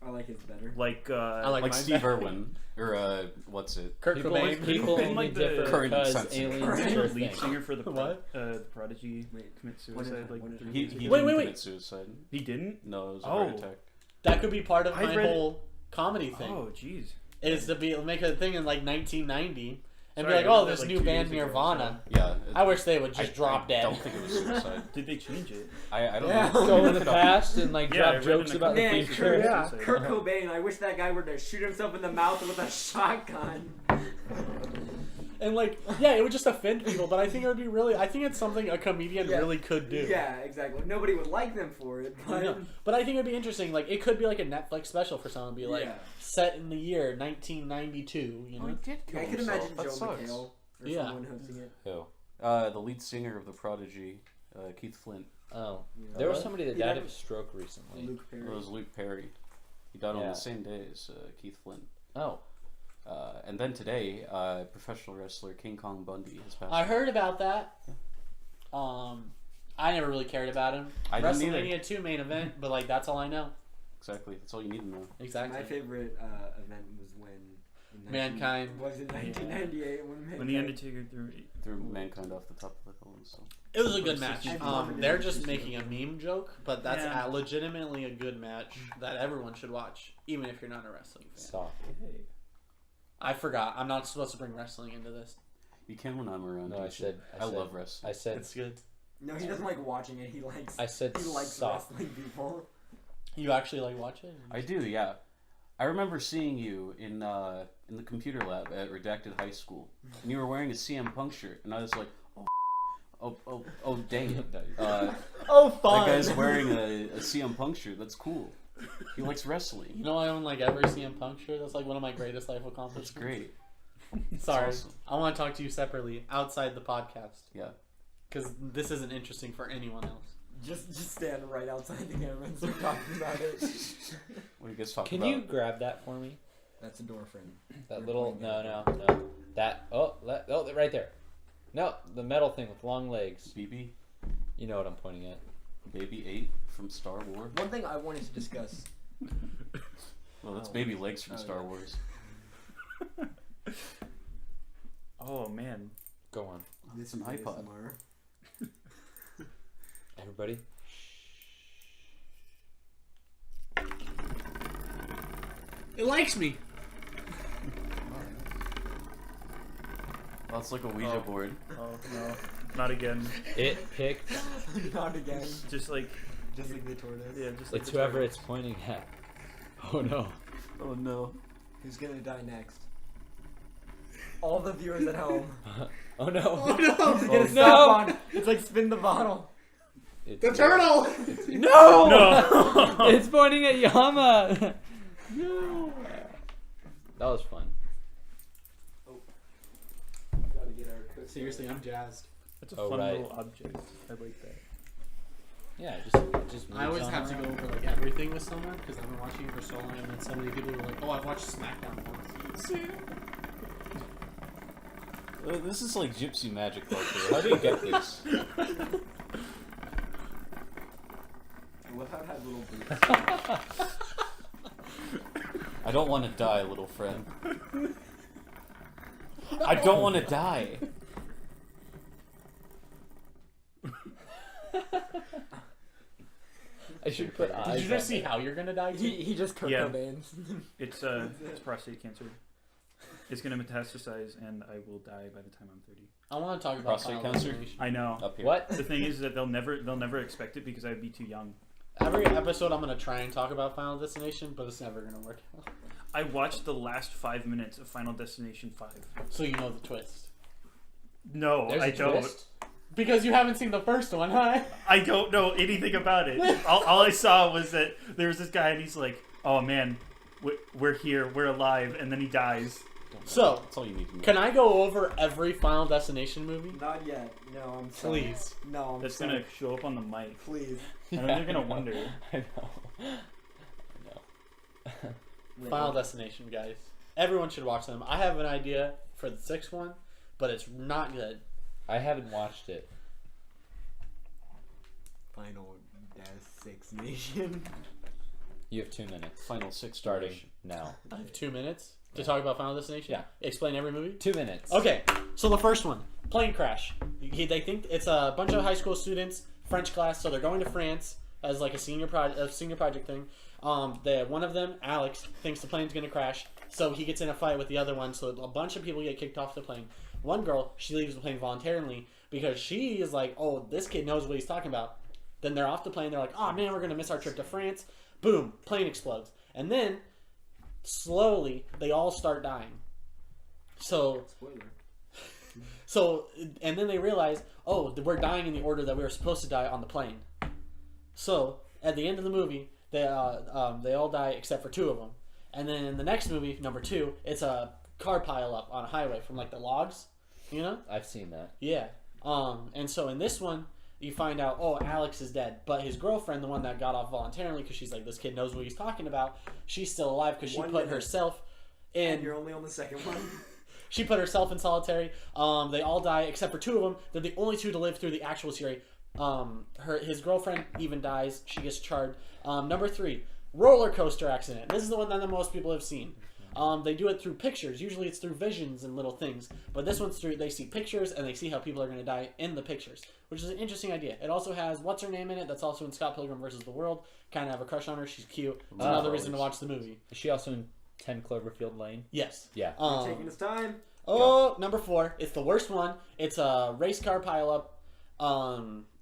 I like his better. Like I like Like mine Steve better. Irwin. Or, what's it? Kurt People, Cobain. people And only like the differ current because sensitive. aliens the sure lead think. singer for the What? Prodigy Wait, commit what is suicide. that? Like What is 3 that? He years ago. didn't Wait. commit suicide. He didn't. No, it was a Oh. heart attack. That could be part of I my read- whole comedy thing. Oh, jeez. Is to be make a thing in like 1990 and Sorry, be like, I read oh, that, this like, new 2 band years ago, Nirvana. Yeah. I wish they would just drop I dead. don't think it was suicide. Did they change it? I don't Yeah. know. Go in the past and like Yeah, I drop read jokes in about the Man, future. yeah. Kurt Cobain, I wish that guy were to shoot himself in the mouth with a shotgun. And like, yeah, it would just offend people, but I think it would be really. I think it's something a comedian Yeah. really could do. Yeah, exactly. Nobody would like them for it, I but know. But I think it'd be interesting. Like, it could be like a Netflix special for someone. Be like yeah. set in the year 1992. You know? I could imagine That Joe sucks. McHale or Yeah. someone hosting it. Who? The lead singer of the Prodigy, Keith Flint. Oh, Yeah. there was somebody that Yeah. died of a stroke recently. Luke Perry. It was Luke Perry. He died on Yeah. the same day as Keith Flint. Oh, And then today, professional wrestler King Kong Bundy has passed. I heard about that. I never really cared about him. I didn't either. WrestleMania 2 main event, but like that's all I know. Exactly. That's all you need to know. Exactly. My favorite event was when in Mankind. Was it 1998 When the Undertaker Threw Mankind off the top of the hill and stuff. It was a good match. I love it. They're just making a meme joke, but that's Yeah. legitimately a good match that everyone should watch, even if you're not a wrestling fan. Stop. I forgot. I'm not supposed to bring wrestling into this. You can when I'm around. No, you I should. said. I love wrestling. I said. It's good. No, he doesn't like watching it. He likes. I said. He likes Stop. wrestling people. You actually like watch it? I do, yeah. I remember seeing you in the computer lab at Redacted High School, and you were wearing a CM Punk shirt, and I was like, oh, dang it! Oh, That fun! guy's wearing a CM Punk shirt. That's cool. He likes wrestling. You know, I own like every CM Punk shirt. That's like one of my greatest life accomplishments. That's great. Sorry, That's awesome. I want to talk to you separately outside the podcast Yeah. because this isn't interesting for anyone else. Just stand right outside the camera and start talking about it. What do you guys talk Can about? you grab that for me? That's a door frame. That You're little. pointing at No. That. Oh, right there. No, the metal thing with long legs. BB? You know what I'm pointing at. Baby 8 from Star Wars? One thing I wanted to discuss. Well, that's Oh. Baby Legs from Oh, Star yeah. Wars. Oh man. Go on, This an is iPod. ASMR. everybody. It likes me. Well, it's like a Ouija Oh. board. Oh no. Not again. It picked. Not again. Just like Just like the tortoise. yeah, just like It's the whoever tortoise. it's pointing at. Oh no. Oh no. Who's gonna die next? All the viewers at home. Oh no. Oh no! He's gonna no. stop on. It's like spin the bottle. It's, The turtle! No. No. It's pointing at Yama. No. That was fun. Gotta get our cook. Seriously, I'm jazzed. That's a Oh, fun right. little object. I like that. Yeah, just. I always have to go over like everything with someone because I've been watching it for so long, and then so many people are like, "Oh, I've watched SmackDown once." This is like gypsy magic right there. How do you get this? I love how it had little boots. I don't want to die, little friend. I don't want to die. I should put eyes. Did you just on see it. how you're gonna die? He just Kurt Yeah. Cobain's. It's prostate cancer. It's gonna metastasize, and I will die by the time I'm 30. I want to talk about Prostate Final cancer? Destination. I know. Up here. What? The thing is that they'll never expect it because I'd be too young. Every episode, I'm gonna try and talk about Final Destination, but it's never gonna work out. I watched the last 5 minutes of Final Destination 5. So you know the twist No, There's I a don't. twist? because you haven't seen the first one, huh? I don't know anything about it. all I saw was that there was this guy, and he's like, "Oh man, we're here, we're alive," and then he dies. So, That's all you need to know. can I go over every Final Destination movie? Not yet. No, I'm sorry. Please. No, I'm That's sorry. gonna show up on the mic. Please. I know they're gonna wonder. I know. Wait, Final what? Destination, guys. Everyone should watch them. I have an idea for the sixth one, but it's not good. I haven't watched it. Final Destination. You have 2 minutes. Final 6 Starting starting. now. I have 2 minutes to talk about Final Destination. Yeah. Explain every movie. 2 minutes. Okay, so the first one, plane crash. They think it's a bunch of high school students, French class, so they're going to France as like a senior project thing. One of them, Alex, thinks the plane's gonna crash, so he gets in a fight with the other one. So a bunch of people get kicked off the plane. One girl, she leaves the plane voluntarily because she is like, "Oh, this kid knows what he's talking about." Then they're off the plane. They're like, "Oh man, we're gonna miss our trip to France." Boom, plane explodes, and then slowly they all start dying. So, and then they realize, oh, we're dying in the order that we were supposed to die on the plane. So at the end of the movie, they all die except for 2 of them. And then in the next movie, number 2, it's a car pile up on a highway from like the logs, you know? I've seen that. Yeah. And so in this one, you find out, oh, Alex is dead, but his girlfriend, the one that got off voluntarily because she's like, this kid knows what he's talking about, she's still alive because she One put minute. herself And in. you're only on the second one. She put herself in solitary. They all die except for 2 of them. They're the only 2 to live through the actual series. His girlfriend even dies. She gets charred. Number 3, roller coaster accident. This is the one that the most people have seen. They do it through pictures. Usually it's through visions and little things. But this one's through, they see pictures and they see how people are going to die in the pictures, which is an interesting idea. It also has, what's her name in it? That's also in Scott Pilgrim vs. the World. Kind of have a crush on her. She's cute. It's another reason to watch the movie. Is she also in 10 Cloverfield Lane? Yes. Yeah. We're taking his time. Oh, number 4. It's the worst one. It's a race car pileup.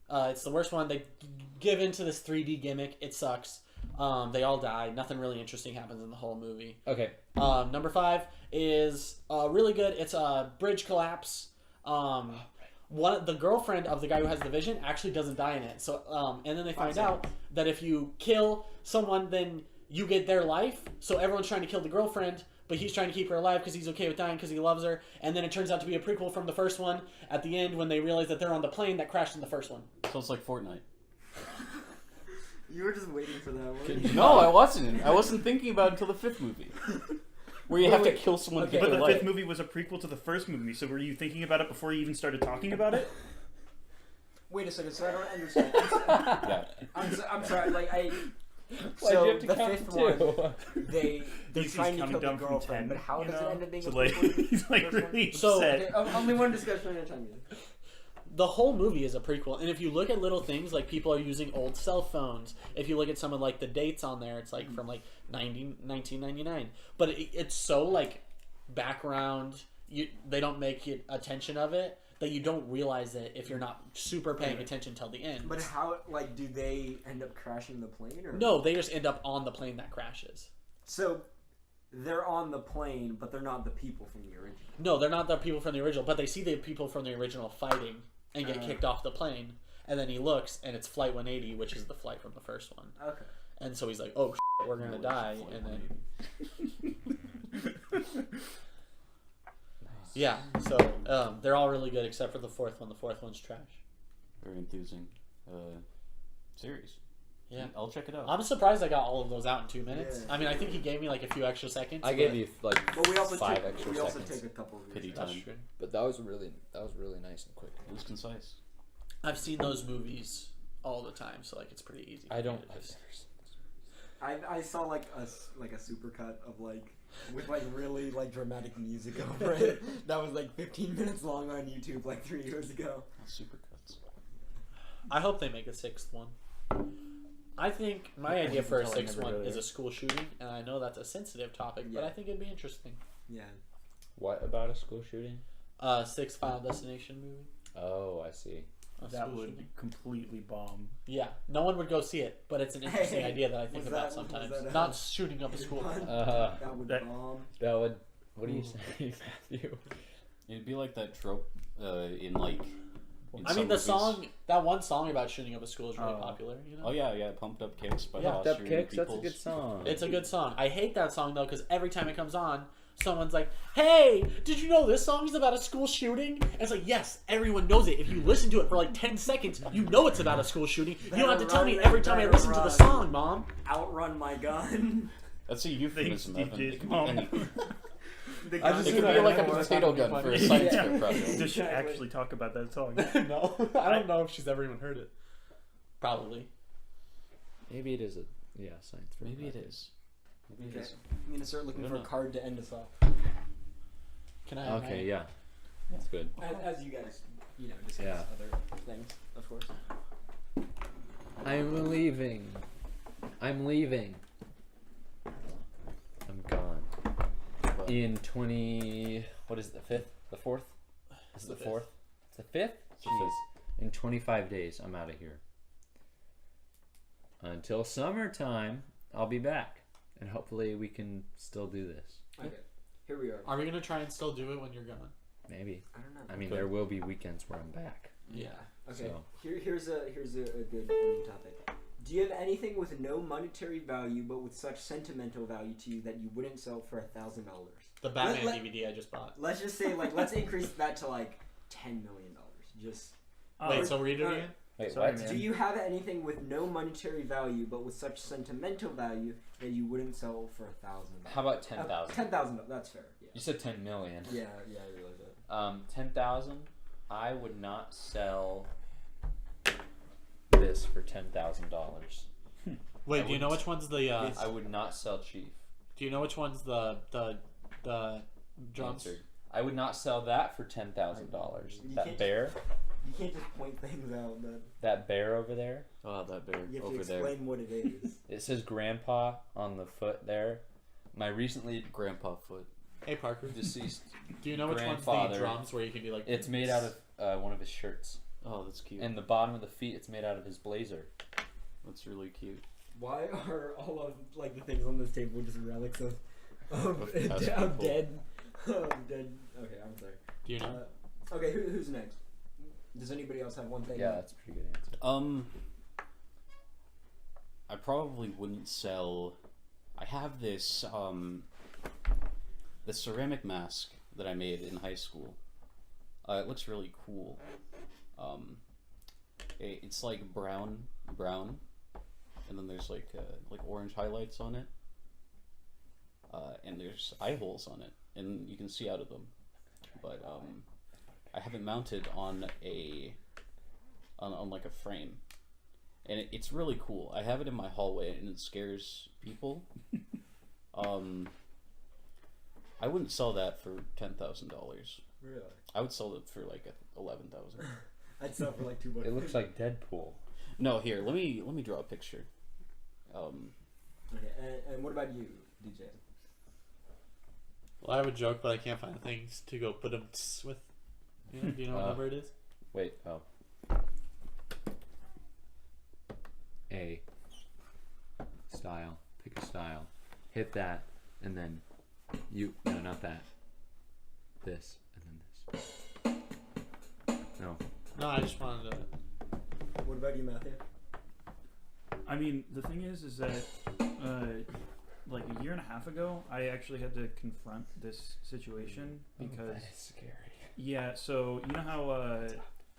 It's the worst one. They give into this 3D gimmick. It sucks. They all die. Nothing really interesting happens in the whole movie. Okay. Number 5 is really good. It's a bridge collapse. The girlfriend of the guy who has the vision actually doesn't die in it. So and then they find out that if you kill someone, then you get their life. So everyone's trying to kill the girlfriend, but he's trying to keep her alive because he's okay with dying because he loves her. And then it turns out to be a prequel from the first one at the end when they realize that they're on the plane that crashed in the first one. So it's like Fortnite. You were just waiting for that one. No, I wasn't. I wasn't thinking about it until the 5th movie. Where you have to kill someone to get But their the life. 5th movie was a prequel to the first movie, so were you thinking about it before you even started talking about it? Wait a second, so I don't understand. Yeah. I'm sorry, like I. Why'd So you have to the count 5th two? one, they're He's trying to counting kill the down from girlfriend, 10, but how you does it know? end up being So a like, prequel? he's like really So- upset. Okay, only one discussion at a time. The whole movie is a prequel, and if you look at little things like people are using old cell phones, if you look at some of like the dates on there, it's like from like 1999. But it's so like background, they don't make it attention of it that you don't realize it if you're not super paying attention till the end. But how, like, do they end up crashing the plane? Or No, they just end up on the plane that crashes. So they're on the plane, but they're not the people from the original. No, they're not the people from the original, but they see the people from the original fighting and get kicked off the plane. And then he looks, and it's Flight 180, which is the flight from the first one. Okay. And so he's like, "Oh, shit, we're gonna die." And then yeah, so they're all really good except for the 4th one. The 4th one's trash. Very enthusing series. Yeah. I'll check it out. I'm surprised I got all of those out in 2 minutes. Yeah. I mean, I think he gave me like a few extra seconds. I gave you like But we also 5 took, extra we also seconds. took a couple of Pity years. That's time. true. But that was really nice and quick. It was concise. I've seen those movies all the time, so like it's pretty easy. for I me don't. to just- I saw like a supercut of like with like really like dramatic music over it. That was like 15 minutes long on YouTube like 3 years ago. Supercuts. I hope they make a 6th one. I think my idea for a Until I 6th never one go is there. a school shooting, and I know that's a sensitive topic, but Yeah. I think it'd be interesting. Yeah. What about a school shooting? 6th Final Destination movie. Oh, I see. A That school would shooting. completely bomb. Yeah, no one would go see it, but it's an interesting idea that I think Was about that- was sometimes. that a- Not shooting up a school. That would That- bomb. That would. What are you saying, Matthew? It'd be like that trope in like. In I some mean, the movies. song, that one song about shooting up a school is really Oh. popular. You know? Oh yeah, Pumped Up Kicks by Yeah. the Pumped Up Austrian Kicks. That's a Peoples. good song. It's a good song. I hate that song though because every time it comes on, someone's like, "Hey, did you know this song is about a school shooting?" And it's like, yes, everyone knows it. If you listen to it for like 10 seconds, you know it's about a school shooting. You don't have to tell me every time I listen to the song, Mom. Outrun my gun. That's a euphemism. Thanks, Evan. DJ's It could be mom. anything. The I gun just It do could that be like a anymore. potato gun for a science Yeah. fair project. Does she Exactly. actually talk about that song? No, I don't know if she's ever even heard it. Probably. Maybe it is a science fair. Maybe it is. Maybe it Okay. is. I'm gonna start looking I for a don't know. card to end us off. Can I? Okay, yeah, that's good. As you guys, discuss Yeah. other things, of course. I'm leaving. I'm leaving. I'm gone. But In 20. What is it, the 5th? The 4th? Is it the The 4th? It's the 5th? the Jeez. In 25 days, I'm out of here. Until summertime, I'll be back. And hopefully we can still do this. Okay, here we are. Are we gonna try and still do it when you're gone? Maybe. I don't know. I mean, Good. there will be weekends where I'm back. Yeah. Okay. So. Here's a good ending topic. Do you have anything with no monetary value but with such sentimental value to you that you wouldn't sell for $1,000? The Batman Let- DVD I just bought. Let's just say let's increase that to like $10 million. Just Wait, so read it again? Wait, Sorry, what? man. do you have anything with no monetary value but with such sentimental value that you wouldn't sell for $1,000? How about 10,000? $10,000. That's fair. Yeah. You said 10 million. Yeah. I realize that. 10,000. I would not sell this for $10,000. Wait, I do you know which one's the? I would not sell Chief. Do you know which one's the drums? Answered. I would not sell that for $10,000. You That can't- bear, You can't just point things out. But that bear over there. Oh, that bear you have to over there. explain what it is. It says Grandpa on the foot there. My recently Grandpa foot. Hey Parker, deceased. do you know which one's the grandfather. drums where you can be like? It's made out of one of his shirts, Oh, that's cute. and the bottom of the feet. It's made out of his blazer. That's really cute. Why are all of like the things on this table just relics of Of past of people. dead? Dead. Okay, I'm sorry. Do you know? Okay, who's next? Does anybody else have one thing? Yeah, that's a pretty good answer. I probably wouldn't sell. I have this the ceramic mask that I made in high school. It looks really cool. It's like brown, and then there's like orange highlights on it, and there's eye holes on it, and you can see out of them. But I have it mounted on like a frame, and it's really cool. I have it in my hallway, and it scares people. I wouldn't sell that for $10,000. Really? I would sell it for like $11,000. I'd sell for like $2. It looks like Deadpool. No, here, let me draw a picture. Okay, and what about you, DJ? Well, I have a joke, but I can't find things to go put them with. You know, do you know what number it is? Wait, oh. A. Style. Pick a style. Hit that, and then you. No, not that. This, and then this. No. No, I just wanted to. What about you, Matthew? I mean, the thing is that like a year and a half ago, I actually had to confront this situation because that is scary. yeah. So you know how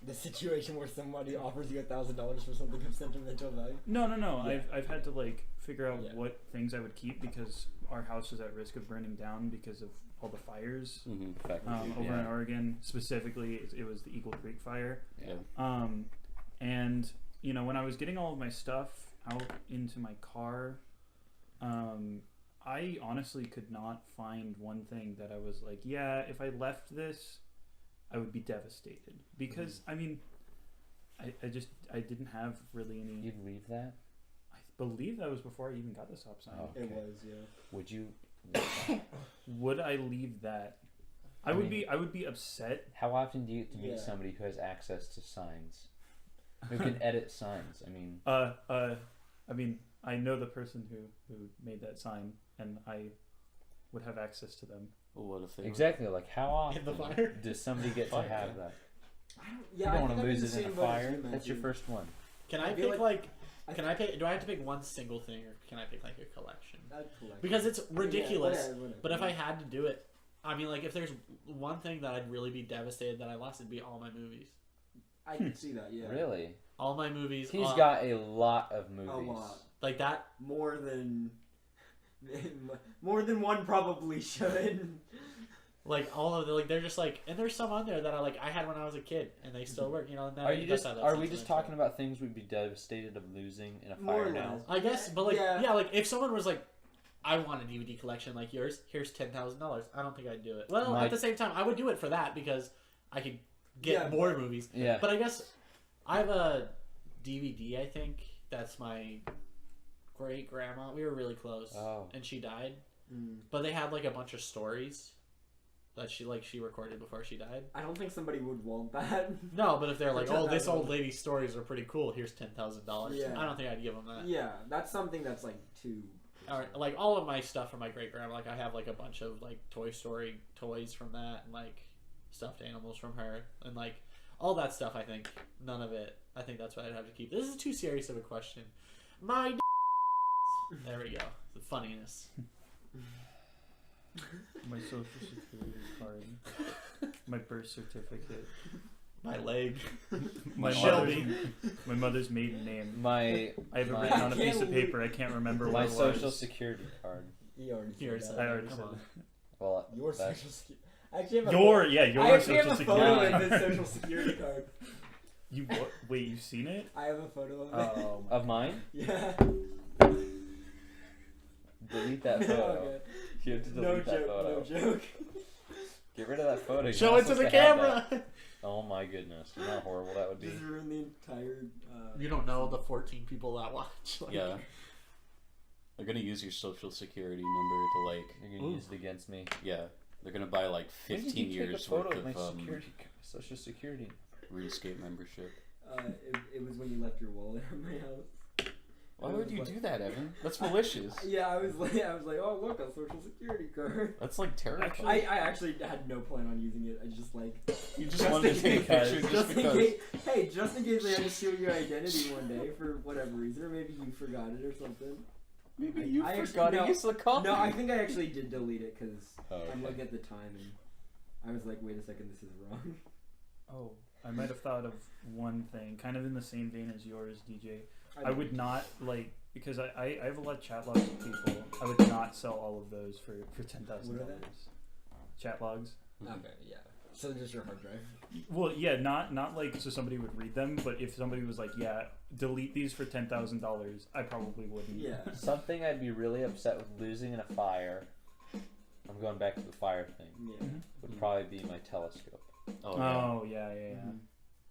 The situation where somebody offers you $1,000 for something of sentimental value. no. Yeah. I've had to like figure out Yeah. what things I would keep because our house is at risk of burning down because of all the fires Mm-hmm. over in Oregon. Specifically, it was the Eagle Creek fire. Yeah. And you know, when I was getting all of my stuff out into my car, I honestly could not find one thing that I was like, yeah, if I left this, I would be devastated. Because I mean, I didn't have really any. You'd leave that? I believe that was before I even got the stop sign. Oh. It Okay. was, yeah. Would you? Would I leave that? I would be upset. How often do you get to meet Yeah. somebody who has access to signs? Who can edit signs? I mean, I mean, I know the person who made that sign, and I would have access to them. Well, what if they exactly. Like, how often In the fire? does somebody get to Fire. have that? Yeah, You don't I want to think I'm lose the it in a same boat as fire. you, That's your Matthew. first one. Can I I feel pick like- Can I pick? Do I have to pick one single thing, or can I pick like a collection? I'd collect Because it's ridiculous. Yeah, whatever. But if I had to do it, I mean, like if there's one thing that I'd really be devastated that I lost, it'd be all my movies. I can see that, yeah. Really? All my movies. He's got a lot of movies. A lot. like that. More than one probably should. Like all of the like, they're just like, and there's some on there that I had when I was a kid, and they still work. You know. And that, Are you that's just? how that Are we sentimental. just talking about things we'd be devastated of losing in a More fire or now? less. I guess, but like, Yeah. yeah, like if someone was like, I want a DVD collection like yours. Here's $10,000. I don't think I'd do it. Well, Like- at the same time, I would do it for that because I could get Yeah, more movies. Yeah. But I guess I have a DVD. I think that's my great grandma. We were really close, Oh. and she died. Mm. But they had like a bunch of stories that she recorded before she died. I don't think somebody would want that. No, but if they're like, For oh, this $10,000. old lady's stories are pretty cool. Here's $10,000. Yeah. I don't think I'd give them that. Yeah, that's something that's like too. Or, like all of my stuff from my great grandma, like I have like a bunch of like Toy Story toys from that, and like stuffed animals from her, and like all that stuff. I think none of it. I think that's what I'd have to keep. This is too serious of a question. My there we go. The funniness. My social security card, my birth certificate, My leg. my Shelby. my mother's maiden name. My I have it my, written on a can't piece of believe- paper. I can't remember my what it social was. security card. You already Here, said so- that. I already Come said on. Well, Your that's- social security. I actually have a your I actually social have a security. photo card. of this social security card. You what? Wait, you've seen it? I have a photo of it. Oh, of mine. Yeah. delete that photo. Okay. You have to delete No that joke. photo. No joke. Get rid of that photo. You're Show not it to supposed the have camera. that. Oh my goodness! You know how horrible that would be. Just ruin the entire. You don't know the 14 people that watch. Like, Yeah. They're gonna use your social security number to like. You're gonna use it against me. Yeah. They're gonna buy like When did 15 you take a years photo worth of my of social security. RuneScape membership. It was when you left your wallet at my house. Why would you do that, Evan? That's malicious. Yeah, I was like, oh look, a social security card. That's like terrifying. I actually had no plan on using it. I just like You just wanted to take a picture just just in because. case. Hey, just in case they had to steal your identity one day for whatever reason, or maybe you forgot it or something. Maybe you I forgot actually- to use the copy. No, I think I actually did delete it because Oh, I'm okay. looking at the time and I was like, wait a second, this is wrong. Oh, I might have thought of one thing, kind of in the same vein as yours, DJ. I would not like because I have a lot of chat logs with people. I would not sell all of those for $10,000. What are they? Chat logs. Okay, yeah. So just your hard drive. Well, yeah, not like so somebody would read them, but if somebody was like, yeah, delete these for $10,000, I probably wouldn't. Yeah. Something I'd be really upset with losing in a fire. I'm going back to the fire thing. Yeah. Would probably be my telescope. Oh, yeah. Oh yeah.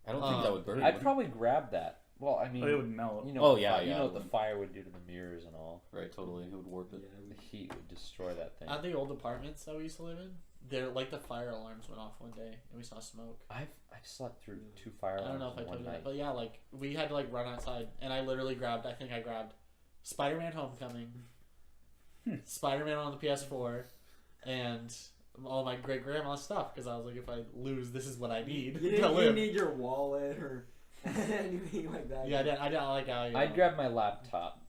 I don't think that would burn. I'd probably grab that. Well, I mean, Oh, it would melt. you know, Oh, what yeah, you yeah, know it what the would. fire would do to the mirrors and all. Right, totally. It would warp it. The heat would destroy that thing. At the old apartments that we used to live in, there like the fire alarms went off one day and we saw smoke. I've slept through 2 fire I don't know alarms if I in told one you night. that, but yeah, like we had to like run outside, and I literally grabbed. I think I grabbed Spider-Man: Homecoming, Spider-Man on the PS4, and all my great grandma's stuff because I was like, if I lose, this is what I need You to didn't live. need your wallet or anything like that. Yeah, I didn't like how you. I'd grab my laptop.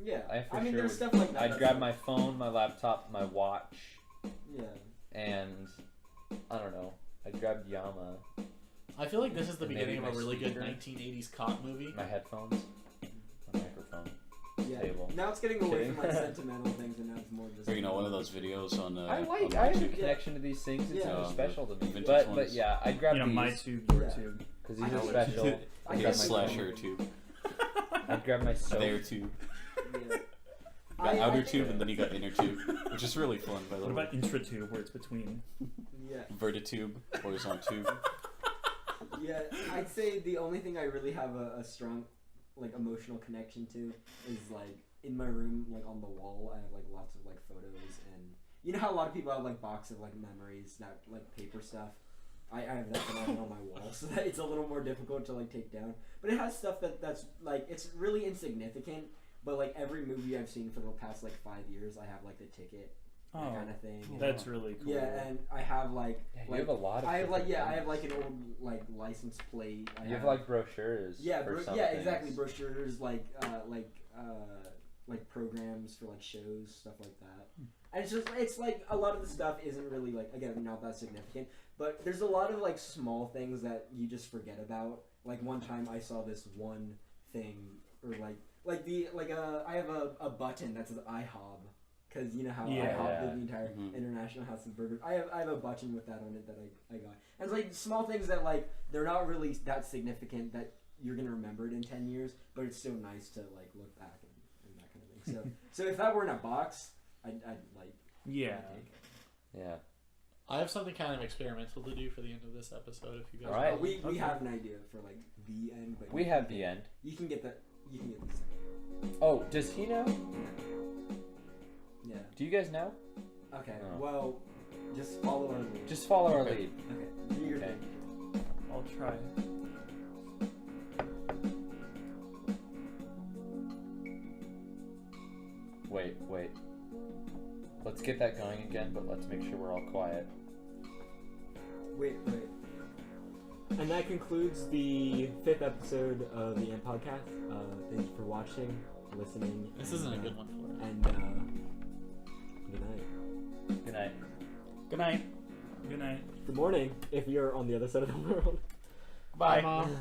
Yeah. I for I mean, sure there's would- stuff like that. I'd that's grab like- my phone, my laptop, my watch, Yeah. and I don't know. I'd grab Yama, I feel like this is the Maybe beginning of a my really good speaker. 1980s cop movie. my headphones, my microphone. Yeah. Table. Now it's getting away Kidding. from like sentimental things, and now it's more just. Or, you know, one of those videos on. I on have a YouTube. connection to these things. It's Yeah. really special to me. Vintage But ones. yeah, I'd grab You know, these my tube, your Yeah. tube. because these I are know what special. you- I I'd Yeah, grab guess my so. slasher phone. tube. I'd grab my soap. Their tube. Yeah. You got outer think- tube and then you got inner tube, which is really fun, by the What way. about intratube, where it's between? Yeah. Vertitube, horizontal tube. Yeah, I'd say the only thing I really have a strong, like, emotional connection to is, like, in my room, like, on the wall, I have, like, lots of, like, photos, and you know how a lot of people have, like, box of, like, memories, that, like, paper stuff? I have that on my wall, so that it's a little more difficult to, like, take down. But it has stuff that's, like, it's really insignificant, but, like, every movie I've seen for the past, like, 5 years, I have, like, the ticket, that Oh, kind of thing. and- that's really cool. Yeah, and I have, like, Yeah, you like have a lot of. I have like different I have things. like an old like license plate. I You have like brochures. yeah, for some yeah, things. exactly. Brochures, like programs for like shows, stuff like that. And it's like a lot of the stuff isn't really like again not that significant, but there's a lot of like small things that you just forget about. Like one time I saw this one thing, or I have a button that says IHOB. Because you know how Yeah. IHOP Yeah. did the entire Mhm. International House of Burgers. I have a button with that on it that I got. And it's like small things that like they're not really that significant that you're gonna remember it in 10 years, but it's still nice to like look back and that kind of thing. So if that were in a box, I'd like Yeah. take it. Yeah. I have something kind of experimental to do for the end of this episode. If you guys, All right. But we Okay. have an idea for like the end, but We have the end. You can get the second. Oh, does he know? Yeah. Do you guys know? Okay. Oh. Well, just follow our lead. Just follow our Okay. lead. Okay. Do your Okay. thing. I'll try. Wait. Let's get that going again, but let's make sure we're all quiet. Wait. And that concludes the 5th episode of the ampedpodcast. Thank you for watching, listening. this isn't a good one for it. And good night. Good night. Good night. Good night. Good morning if you're on the other side of the world. Bye, Mom.